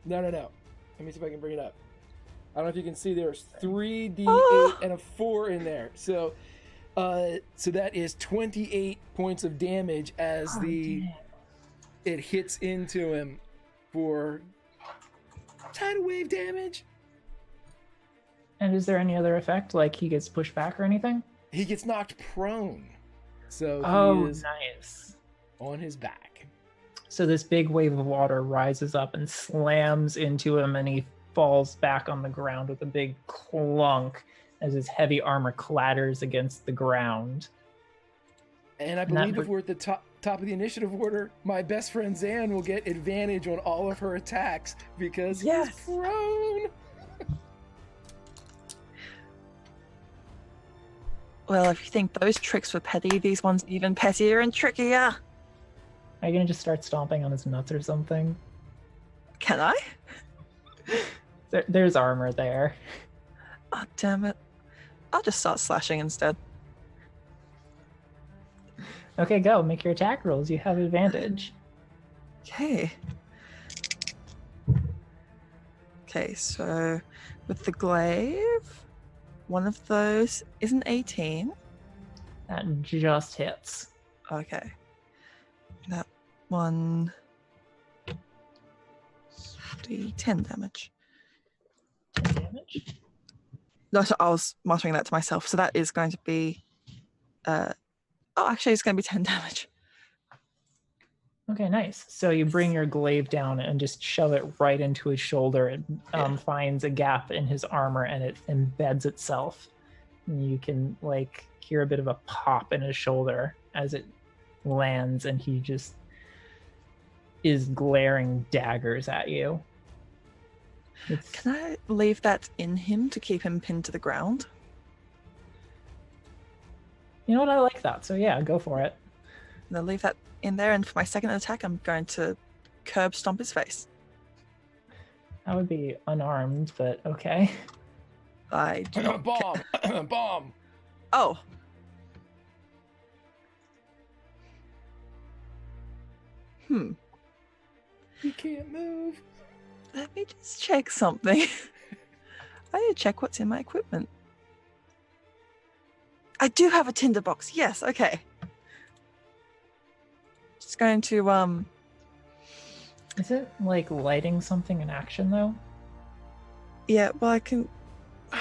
No. Let me see if I can bring it up. I don't know if you can see there's 3d8 Oh. and a 4 in there. So that is 28 points of damage as it hits into him for tidal wave damage. And is there any other effect, like he gets pushed back or anything? He gets knocked prone. So Oh, he is nice. on his back. So this big wave of water rises up and slams into him, and he falls back on the ground with a big clunk as his heavy armor clatters against the ground. And I And that believe if we're at the top of the initiative order, my best friend Zan will get advantage on all of her attacks because Yes. he's prone. Well, if you think those tricks were petty, these ones are even pettier and trickier. Are you gonna just start stomping on his nuts or something? Can I? There's armor there. Oh, damn it. I'll just start slashing instead. Okay, go. Make your attack rolls. You have advantage. Okay. Okay, so with the glaive, one of those is an 18. That just hits. Okay. That one. 10 damage. 10 damage. No, so I was muttering that to myself. So that is going to be. Actually, it's going to be 10 damage. Okay, nice. So you bring your glaive down and just shove it right into his shoulder. It finds a gap in his armor and it embeds itself. And you can like hear a bit of a pop in his shoulder as it lands, and he just is glaring daggers at you. Can I leave that in him to keep him pinned to the ground? You know what? I like that. So yeah, go for it. And I'll leave that in there, and for my second attack, I'm going to curb stomp his face. That would be unarmed, but okay. I do not Bomb! Bomb! Oh. He can't move. Let me just check something. I need to check what's in my equipment. I do have a tinderbox. Yes, okay. Just going to Is it like lighting something in action though? yeah, well I can I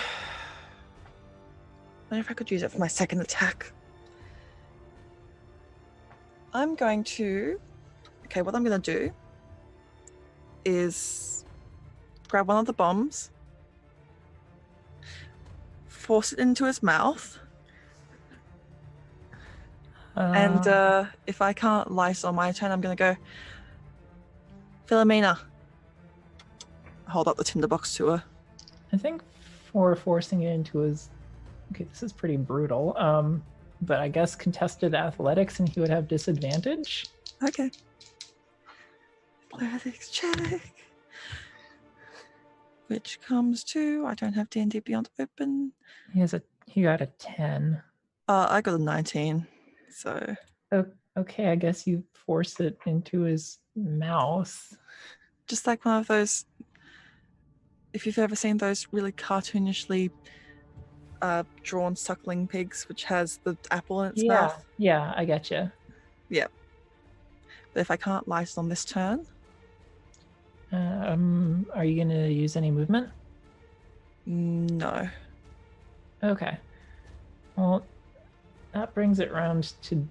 wonder if I could use it for my second attack. I'm going to what I'm gonna do is grab one of the bombs, force it into his mouth, and if I can't lice on my turn, I'm gonna go, Philomena. Hold up the tinderbox to her. I think for forcing it into his, okay, this is pretty brutal. But I guess contested athletics, and he would have disadvantage. Okay. Athletics check. Which comes to, I don't have D&D Beyond open. He got a 10. I got a 19. So Okay, I guess you force it into his mouth. just like one of those, if you've ever seen those really cartoonishly drawn suckling pigs, which has the apple in its mouth. Yeah, I get you. But if I can't lice on this turn, are you gonna use any movement? no. Okay. Well, that brings it round to.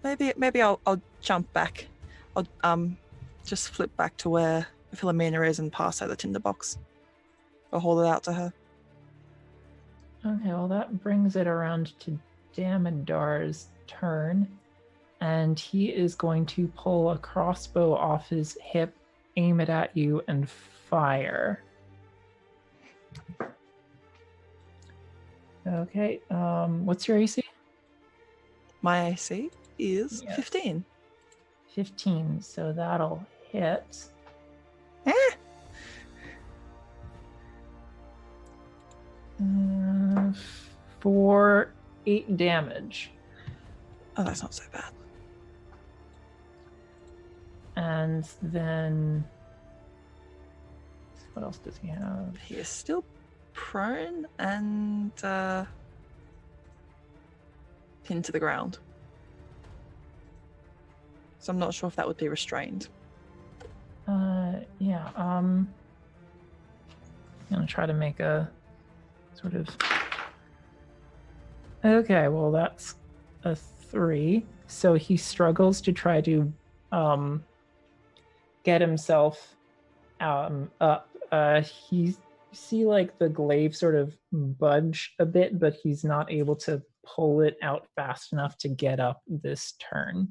Maybe I'll jump back. I'll just flip back to where Philomena is and pass her the tinderbox. Or hold it out to her. Okay, well that brings it around to Damodar's turn, and he is going to pull a crossbow off his hip, aim it at you, and fire. Okay, what's your AC? My AC is Yes. 15. 15, so that'll hit. For 8 damage. Oh, that's not so bad. And then what else does he have? He is still prone and pinned to the ground. So I'm not sure if that would be restrained. Yeah, I'm gonna try to make a sort of. Okay, well that's a 3. So he struggles to try to get himself up. He see like the glaive sort of budge a bit, but he's not able to pull it out fast enough to get up this turn.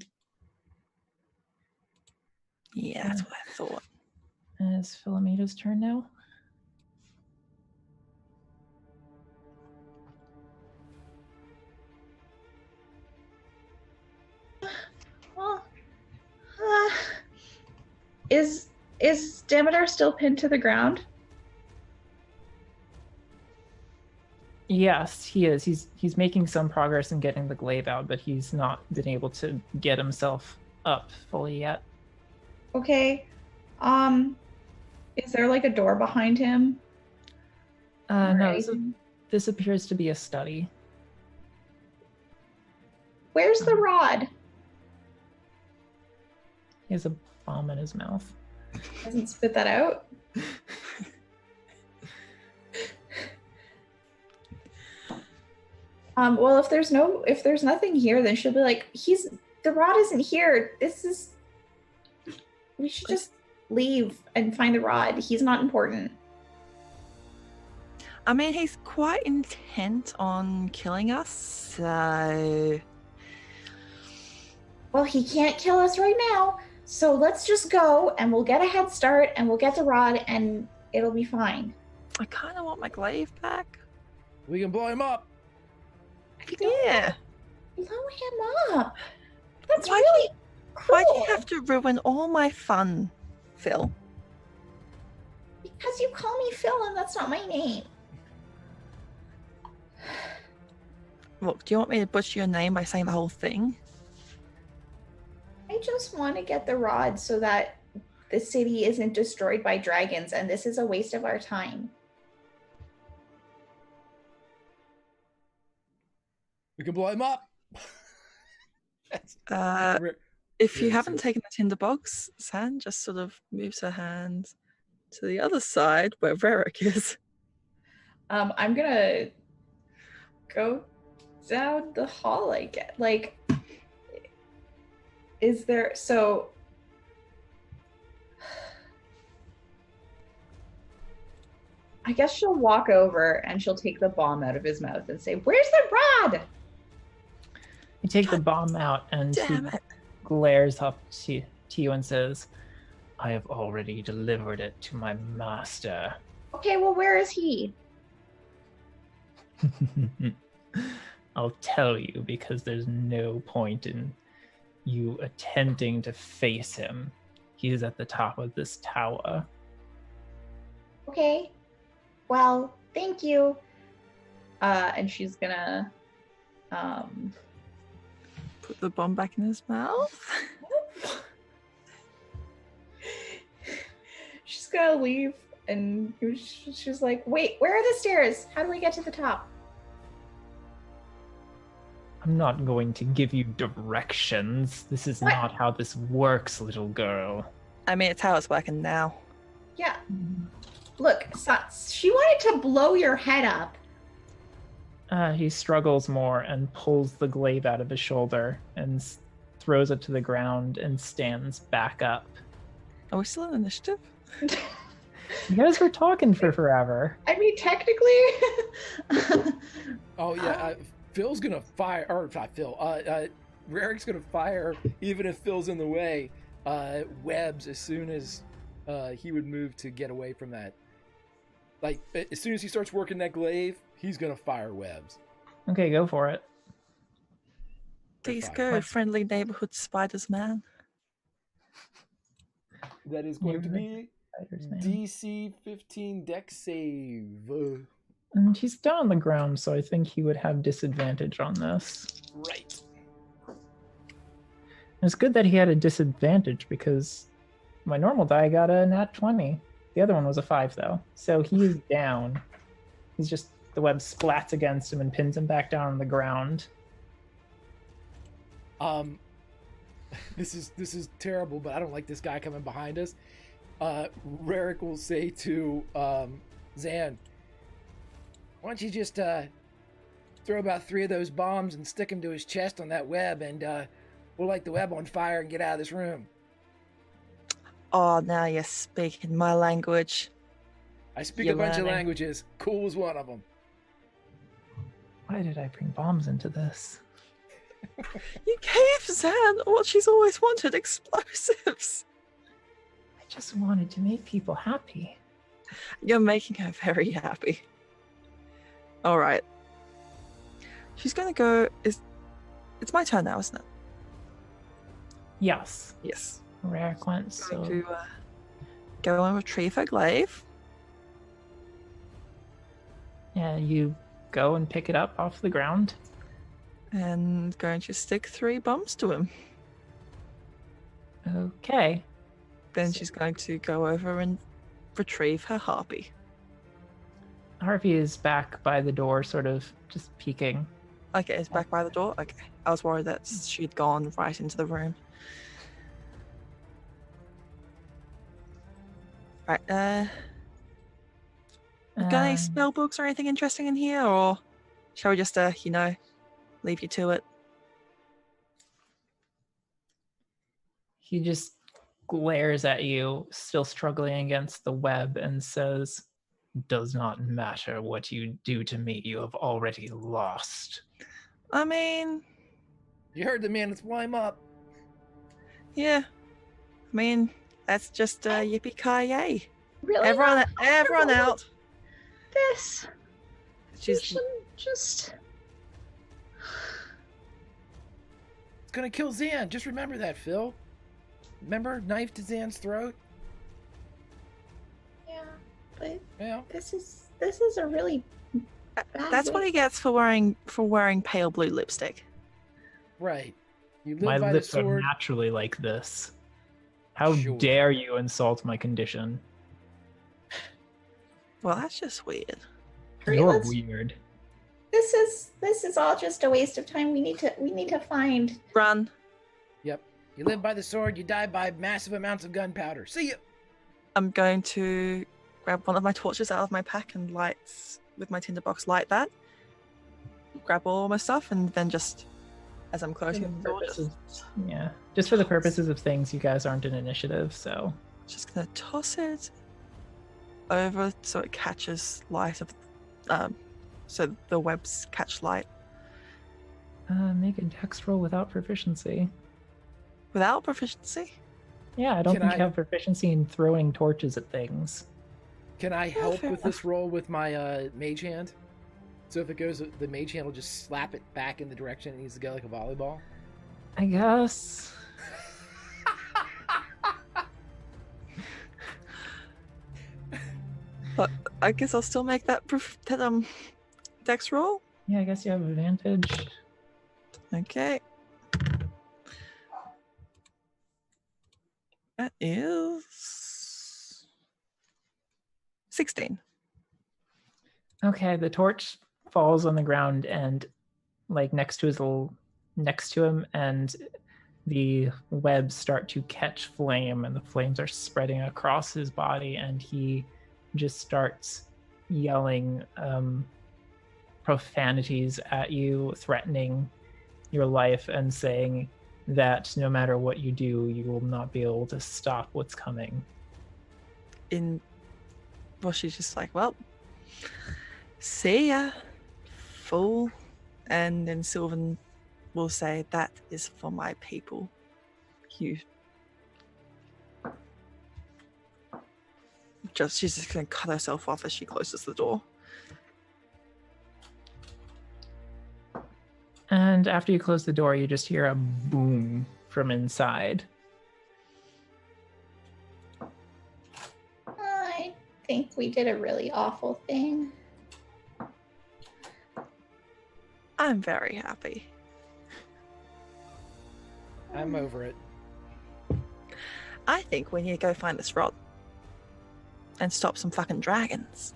Yeah, that's what I thought. And it's Philomena's turn now. Well, is Damodar still pinned to the ground? Yes, he is. He's making some progress in getting the glaive out, but he's not been able to get himself up fully yet. Okay. Is there like a door behind him? Or No, anything? this appears to be a study. Where's the rod? He has a bomb in his mouth. Doesn't spit that out. Well, if there's nothing here, then she'll be like, the rod isn't here. We should just leave and find the rod. He's not important. I mean, he's quite intent on killing us, so... Well, he can't kill us right now. So let's just go and we'll get a head start and we'll get the rod and it'll be fine. I kind of want my glaive back. We can blow him up. Yeah. Blow him up. That's Why really cruel. Why do you have to ruin all my fun, Phil? Because you call me Phil and that's not my name. Look, do you want me to butcher your name by saying the whole thing? I just want to get the rod so that the city isn't destroyed by dragons, and this is a waste of our time. We can blow him up. If you Yeah, haven't so- taken the tinderbox, Zan just sort of moves her hand to the other side where Varric is. I'm gonna go down the hall, I guess. Like, is there so? I guess she'll walk over and she'll take the bomb out of his mouth and say, "Where's the rod?" You take the bomb out, and he Damn it. glares up to you and says, I have already delivered it to my master. Okay, well, where is he? I'll tell you because there's no point in you attempting to face him. He's at the top of this tower. Okay. Well, thank you. And she's gonna Put the bomb back in his mouth. she's gonna leave, and she's like, "Wait, where are the stairs? How do we get to the top?" I'm not going to give you directions. This is What? not how this works, little girl. I mean, it's how it's working now. Yeah. Look, she wanted to blow your head up. He struggles more and pulls the glaive out of his shoulder and throws it to the ground and stands back up. Are we still in initiative? You guys were talking for forever. I mean, technically. Oh yeah, Phil's gonna fire, or not Phil. Rarik's gonna fire, even if Phil's in the way. Webs as soon as he would move to get away from that. Like as soon as he starts working that glaive, he's gonna fire webs. Okay, go for it. Please fine. go, friendly neighborhood spiders, man. That is going to be Spider's name. DC 15 Dex save. And he's down on the ground, so I think he would have disadvantage on this. Right. It's good that he had a disadvantage because my normal die got a nat 20. The other one was a 5, though. So he is down. He's just, the web splats against him and pins him back down on the ground. This is terrible, but I don't like this guy coming behind us. Rarik will say to Zan, why don't you just throw about 3 of those bombs and stick them to his chest on that web, and we'll light the web on fire and get out of this room. Oh, now you're speaking my language. I speak You're a bunch of learning. languages. Cool is one of them. Why did I bring bombs into this? You gave Zan what she's always wanted, explosives. I just wanted to make people happy. You're making her very happy. All right. She's going to go... It's my turn now, isn't it? Yes. Yes. Raric went, Going so to go and retrieve her glaive. yeah, you go and pick it up off the ground. And going to stick 3 bombs to him. Okay. Then she's going to go over and retrieve her harpy. Harvey is back by the door, sort of just peeking. Okay, it's back by the door? Okay. I was worried that she'd gone right into the room. Right, got any Um, spell books or anything interesting in here, or shall we just, leave you to it? He just glares at you, still struggling against the web, and says, "Does not matter what you do to me, you have already lost." I mean, You heard the man. Let's blow him up. yeah. I mean, that's just yippee-ki-yay. Really? Everyone, not everyone comfortable out. with This. You She's shouldn't just. It's gonna kill Zan. Just remember that, Phil. Remember, knife to Zan's throat. Yeah, but Yeah. this is a really bad that's what way- he gets for wearing pale blue lipstick. Right. You live My by lips the are sword. naturally like this. How Sure. dare you insult my condition? Well, that's just weird. Hurry, You're let's- weird. This is all just a waste of time. We need to find. Run. Yep. You live by the sword, you die by massive amounts of gunpowder. See ya! I'm going to grab one of my torches out of my pack and with my tinderbox light that. Grab all my stuff and then just, as I'm closing the door, Just for the purposes of things, you guys aren't in initiative, so just gonna toss it over so it catches light of, so the webs catch light. make a dex roll without proficiency. Without proficiency? Yeah, I don't Can think I- you have proficiency in throwing torches at things. Can I help fair with this roll with my mage hand? So if it goes, the mage hand will just slap it back in the direction it needs to go, like a volleyball. I guess. I guess I'll still make that dex roll. Yeah, I guess you have advantage. Okay. That is 16. Okay, the torch falls on the ground and like next to him, and the webs start to catch flame, and the flames are spreading across his body, and he just starts yelling profanities at you, threatening your life, and saying that no matter what you do, you will not be able to stop what's coming. Well, she's just like, well, see ya, fool. And then Sylvan will say, that is for my people. She's just gonna cut herself off as she closes the door. And after you close the door, you just hear a boom from inside. I think we did a really awful thing. I'm very happy. I'm over it. I think we need to go find this rod and stop some fucking dragons.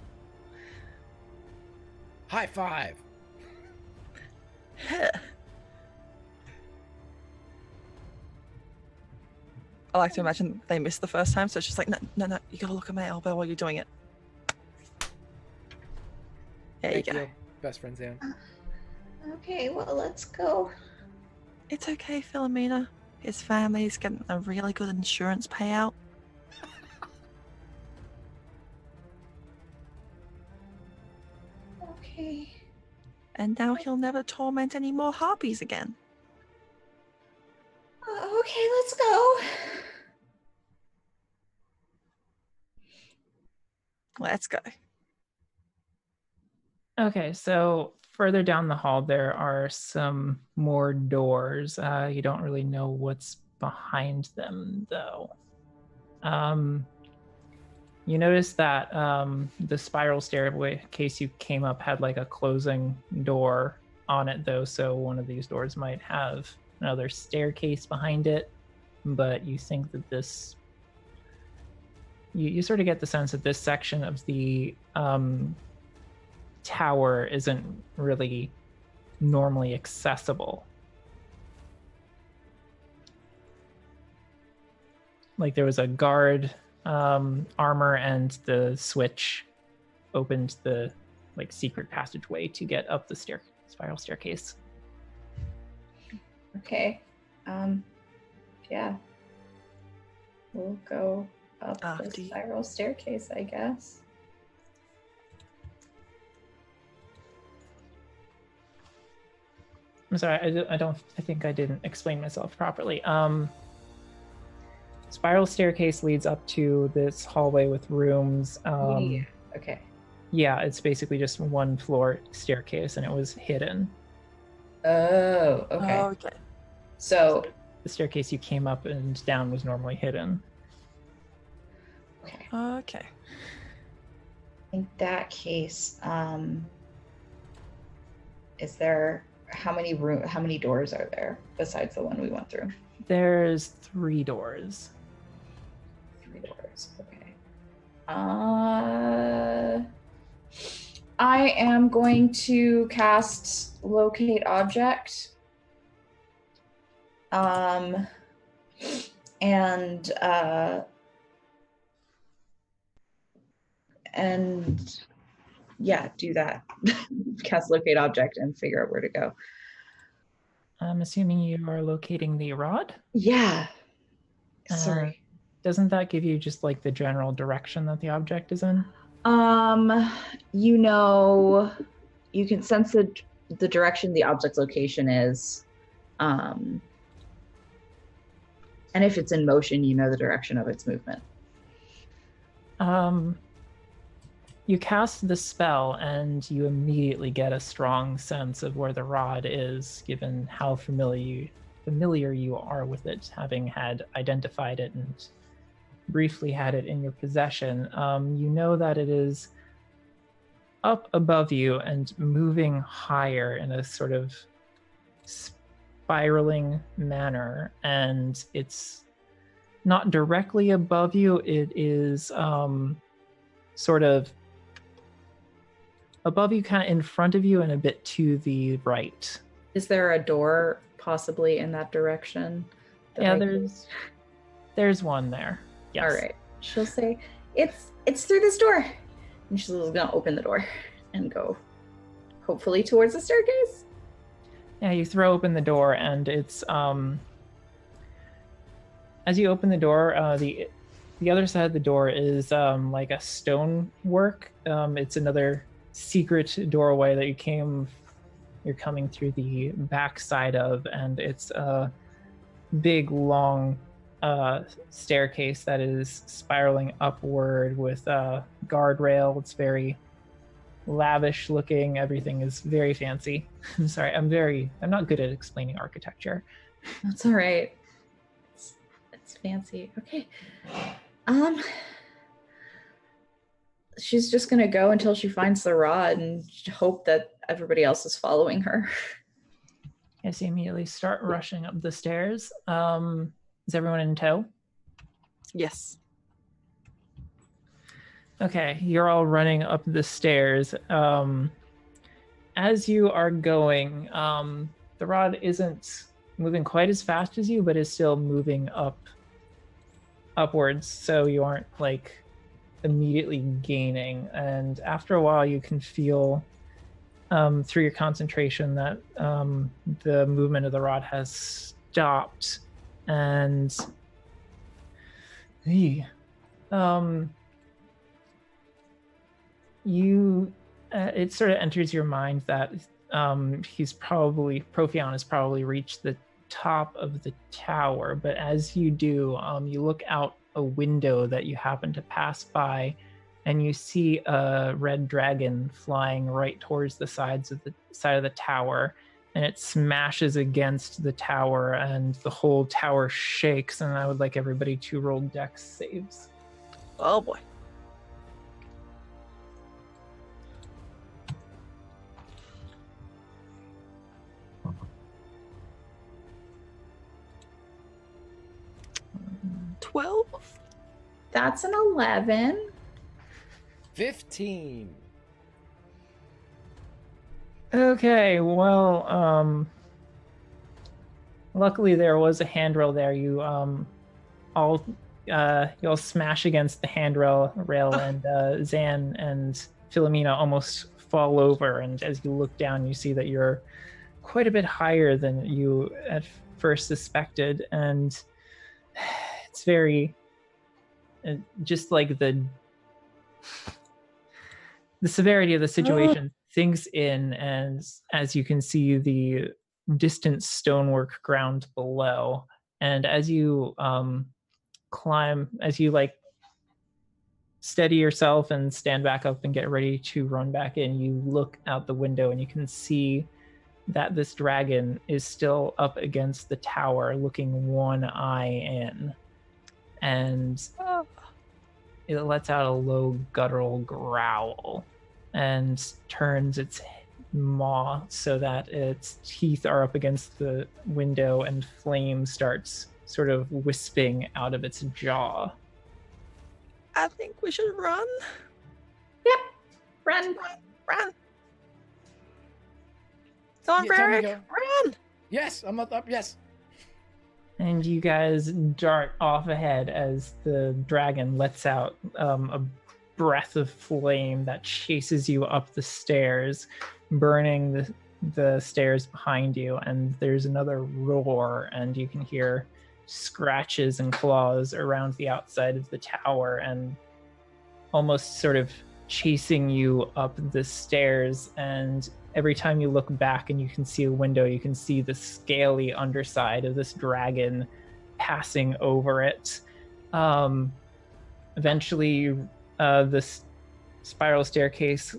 High five! I like to imagine they missed the first time, so it's just like, no, you gotta look at my elbow while you're doing it. There Thank you go. you. Best friends, Anne. Okay, well, let's go. It's okay, Philomena. His family's getting a really good insurance payout. Okay. And now he'll never torment any more harpies again. Okay, let's go. Let's go. Okay, so further down the hall, there are some more doors. You don't really know what's behind them, though. You notice that the spiral staircase you came up had like a closing door on it, though, so one of these doors might have another staircase behind it, but you think that this... You sort of get the sense that this section of the tower isn't really normally accessible. Like there was a guard armor, and the switch opened the like secret passageway to get up the spiral staircase. Okay. Yeah. We'll go up After the you. spiral staircase, I guess. I'm sorry, I think I didn't explain myself properly. Spiral staircase leads up to this hallway with rooms. Yeah. Okay. Yeah, it's basically just one floor staircase, and it was hidden. Oh, okay. Okay. So, The staircase you came up and down was normally hidden. okay. Okay. In that case, is there how many doors are there besides the one we went through? There's 3 doors. yours. Okay. I am going to cast Locate Object. And yeah, do that. Cast Locate Object and figure out where to go. I'm assuming you are locating the rod? Yeah. Sorry. Doesn't that give you just like the general direction that the object is in? You can sense the direction the object's location is. And if it's in motion, you know the direction of its movement. You cast the spell and you immediately get a strong sense of where the rod is, given how familiar you are with it, having had identified it and briefly had it in your possession. You know that it is up above you and moving higher in a sort of spiraling manner, and it's not directly above you. It is sort of above you, kind of in front of you, and a bit to the right. Is there a door possibly in that direction? Yeah, there's one there. Yes. All right. She'll say, it's through this door. And she's gonna open the door and go hopefully towards the staircase. Yeah, you throw open the door, and it's as you open the door, the other side of the door is like a stonework. It's another secret doorway that you're coming through the back side of, and it's a big long staircase that is spiraling upward with a guardrail. It's very lavish looking. Everything is very fancy. I'm sorry, I'm not good at explaining architecture. That's all right. It's fancy. Okay. She's just gonna go until she finds the rod and hope that everybody else is following her. Yes, you immediately start rushing up the stairs. Is everyone in tow? Yes. Okay, you're all running up the stairs. As you are going, the rod isn't moving quite as fast as you, but is still moving upwards, so you aren't like immediately gaining. And after a while, you can feel through your concentration that the movement of the rod has stopped, and it sort of enters your mind that Profion has probably reached the top of the tower. But as you do, you look out a window that you happen to pass by, and you see a red dragon flying right towards the side of the tower, and it smashes against the tower, and the whole tower shakes. And I would like everybody to roll dex saves. Oh boy. That's an 11. 15. Okay, well, luckily there was a handrail there. You all smash against the handrail and Zan and Philomena almost fall over. And as you look down, you see that you're quite a bit higher than you at first suspected, and it's very just like the severity of the situation sinks in, and as you can see the distant stonework ground below, and as you climb, as you like steady yourself and stand back up and get ready to run back in, you look out the window and you can see that this dragon is still up against the tower, looking one eye in, and it lets out a low guttural growl and turns its maw so that its teeth are up against the window, and flame starts sort of wisping out of its jaw. I think we should run. Yep. Run. Run. Go on, Yeah, time to Varric. go. Run. Yes, I'm up. Yes. And you guys dart off ahead as the dragon lets out a breath of flame that chases you up the stairs, burning the stairs behind you. And there's another roar, and you can hear scratches and claws around the outside of the tower, and almost sort of chasing you up the stairs. And every time you look back and you can see a window, you can see the scaly underside of this dragon passing over it. Eventually, this spiral staircase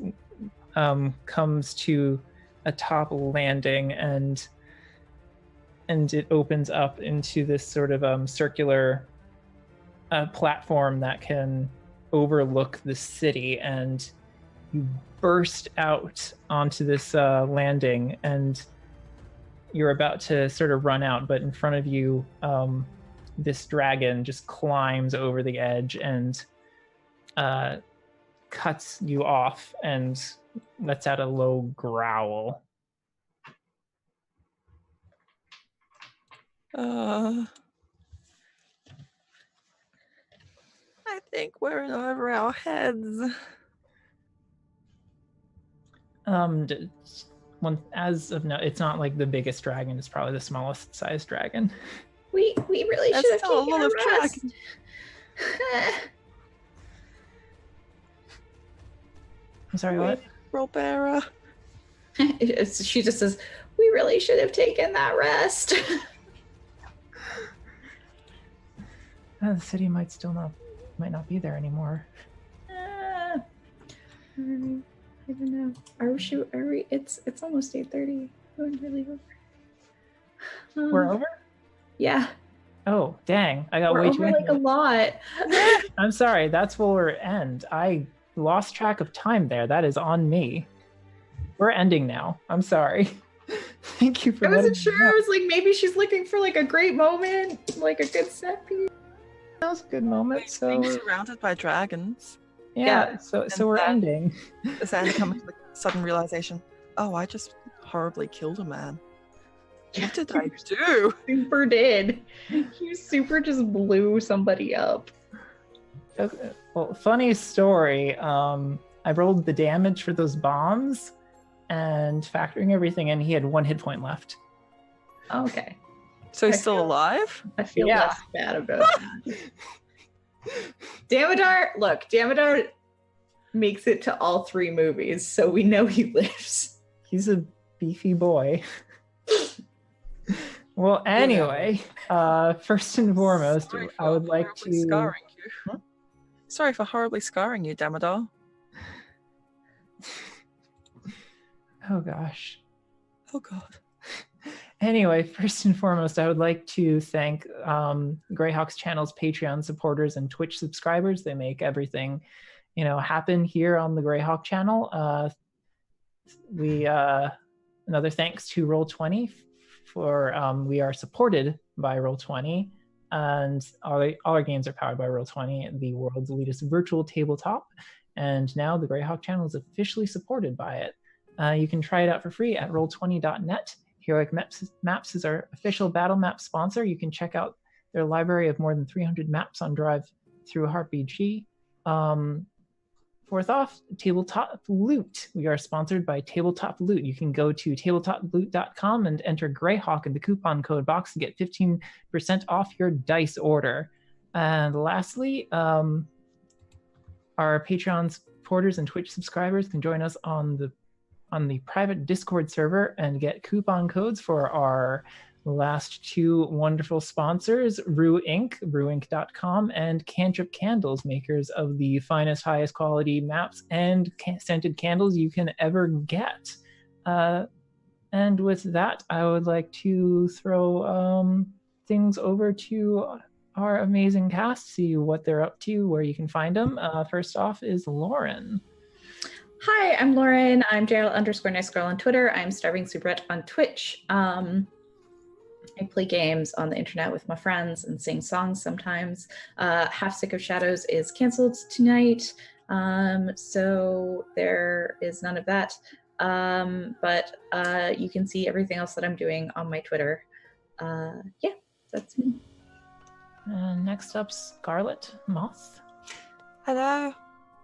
comes to a top landing, and it opens up into this sort of circular platform that can overlook the city, and you burst out onto this landing, and you're about to sort of run out, but in front of you, this dragon just climbs over the edge and cuts you off and lets out a low growl. I think we're in over our heads. As of now, it's not like the biggest dragon. It's probably the smallest sized dragon. We really That's should have still a taken lot a of rest. I'm sorry, what? Robera. She just says, "We really should have taken that rest." The city might not be there anymore. I don't know. Are we? It's almost 8:30. We're really over. We're over? Yeah. Oh, dang. I got We're way over too like a into it. lot. I'm sorry. That's where we're end. I lost track of time there. That is on me. We're ending now. I'm sorry. Thank you for I letting wasn't me sure. know. I was like, maybe she's looking for like a great moment, like a good set piece. That was a good moment. So Being surrounded by dragons. yeah, so we're then- ending. Then coming to the sudden realization, oh, I just horribly killed a man. What did I do? Super did. You super just blew somebody up. Okay. Well, funny story. I rolled the damage for those bombs, and factoring everything in, he had 1 hit point left. Okay. So he's I still feel- alive? I feel Yeah. less bad about that. Damodar makes it to all 3 movies, so we know he lives. He's a beefy boy. Well, anyway, first and foremost, Sorry I for would like horribly to. scarring you. Sorry for horribly scarring you, Damodar. Oh gosh. Oh god. Anyway, first and foremost, I would like to thank Greyhawk's channel's Patreon supporters and Twitch subscribers. They make everything, happen here on the Greyhawk channel. Another thanks to Roll20 for we are supported by Roll20, and all our games are powered by Roll20, the world's elitist virtual tabletop. And now the Greyhawk channel is officially supported by it. You can try it out for free at roll20.net. Heroic Maps is our official battle map sponsor. You can check out their library of more than 300 maps on Drive through HeartBG. Fourth off, Tabletop Loot. We are sponsored by Tabletop Loot. You can go to tabletoploot.com and enter Greyhawk in the coupon code box to get 15% off your dice order. And lastly, our Patreon supporters and Twitch subscribers can join us on the private Discord server and get coupon codes for our last 2 wonderful sponsors, Rue Inc., rueinc.com, and Cantrip Candles, makers of the finest, highest quality maps and scented candles you can ever get. And with that, I would like to throw things over to our amazing cast, see what they're up to, where you can find them. First off is Lauren. Hi, I'm Lauren. I'm Gerald _nice girl on Twitter. I'm Starving Soubrette on Twitch. I play games on the internet with my friends and sing songs sometimes. Half Sick of Shadows is canceled tonight, so there is none of that. But you can see everything else that I'm doing on my Twitter. Yeah, that's me. Next up, Scarlet Moth. Hello,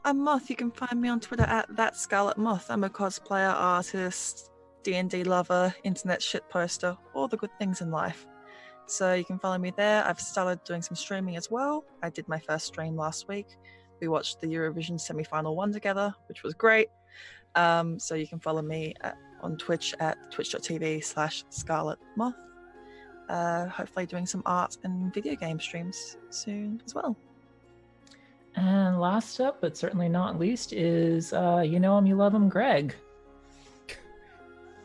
I'm Moth. You can find me on Twitter at @thatscarletmoth. I'm a cosplayer, artist, D&D lover, internet shit poster, all the good things in life. So you can follow me there. I've started doing some streaming as well. I did my first stream last week. We watched the Eurovision semi-final one together, which was great. So you can follow me on Twitch at twitch.tv/scarletmoth. Hopefully doing some art and video game streams soon as well. And last up, but certainly not least, is you know him, you love him, Greg.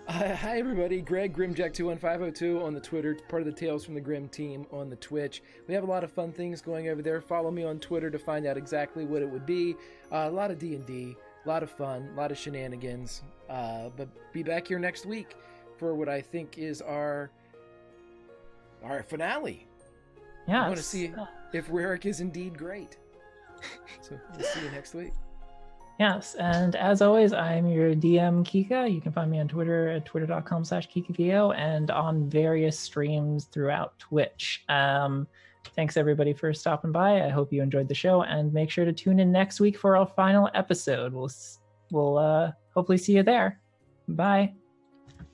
Hi everybody, Greg Grimjack21502 on the Twitter, part of the Tales from the Grim team on the Twitch. We have a lot of fun things going over there. Follow me on Twitter to find out exactly what it would be. A lot of D&D, a lot of fun, a lot of shenanigans. But be back here next week for what I think is our finale. Yeah. I want to see if Rarick is indeed great. So we'll see you next week. Yes, and as always, I'm your DM, Kika. You can find me on Twitter at twitter.com/KikaVO and on various streams throughout Twitch. Thanks, everybody, for stopping by. I hope you enjoyed the show, and make sure to tune in next week for our final episode. We'll hopefully see you there. Bye.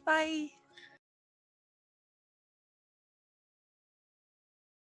Bye.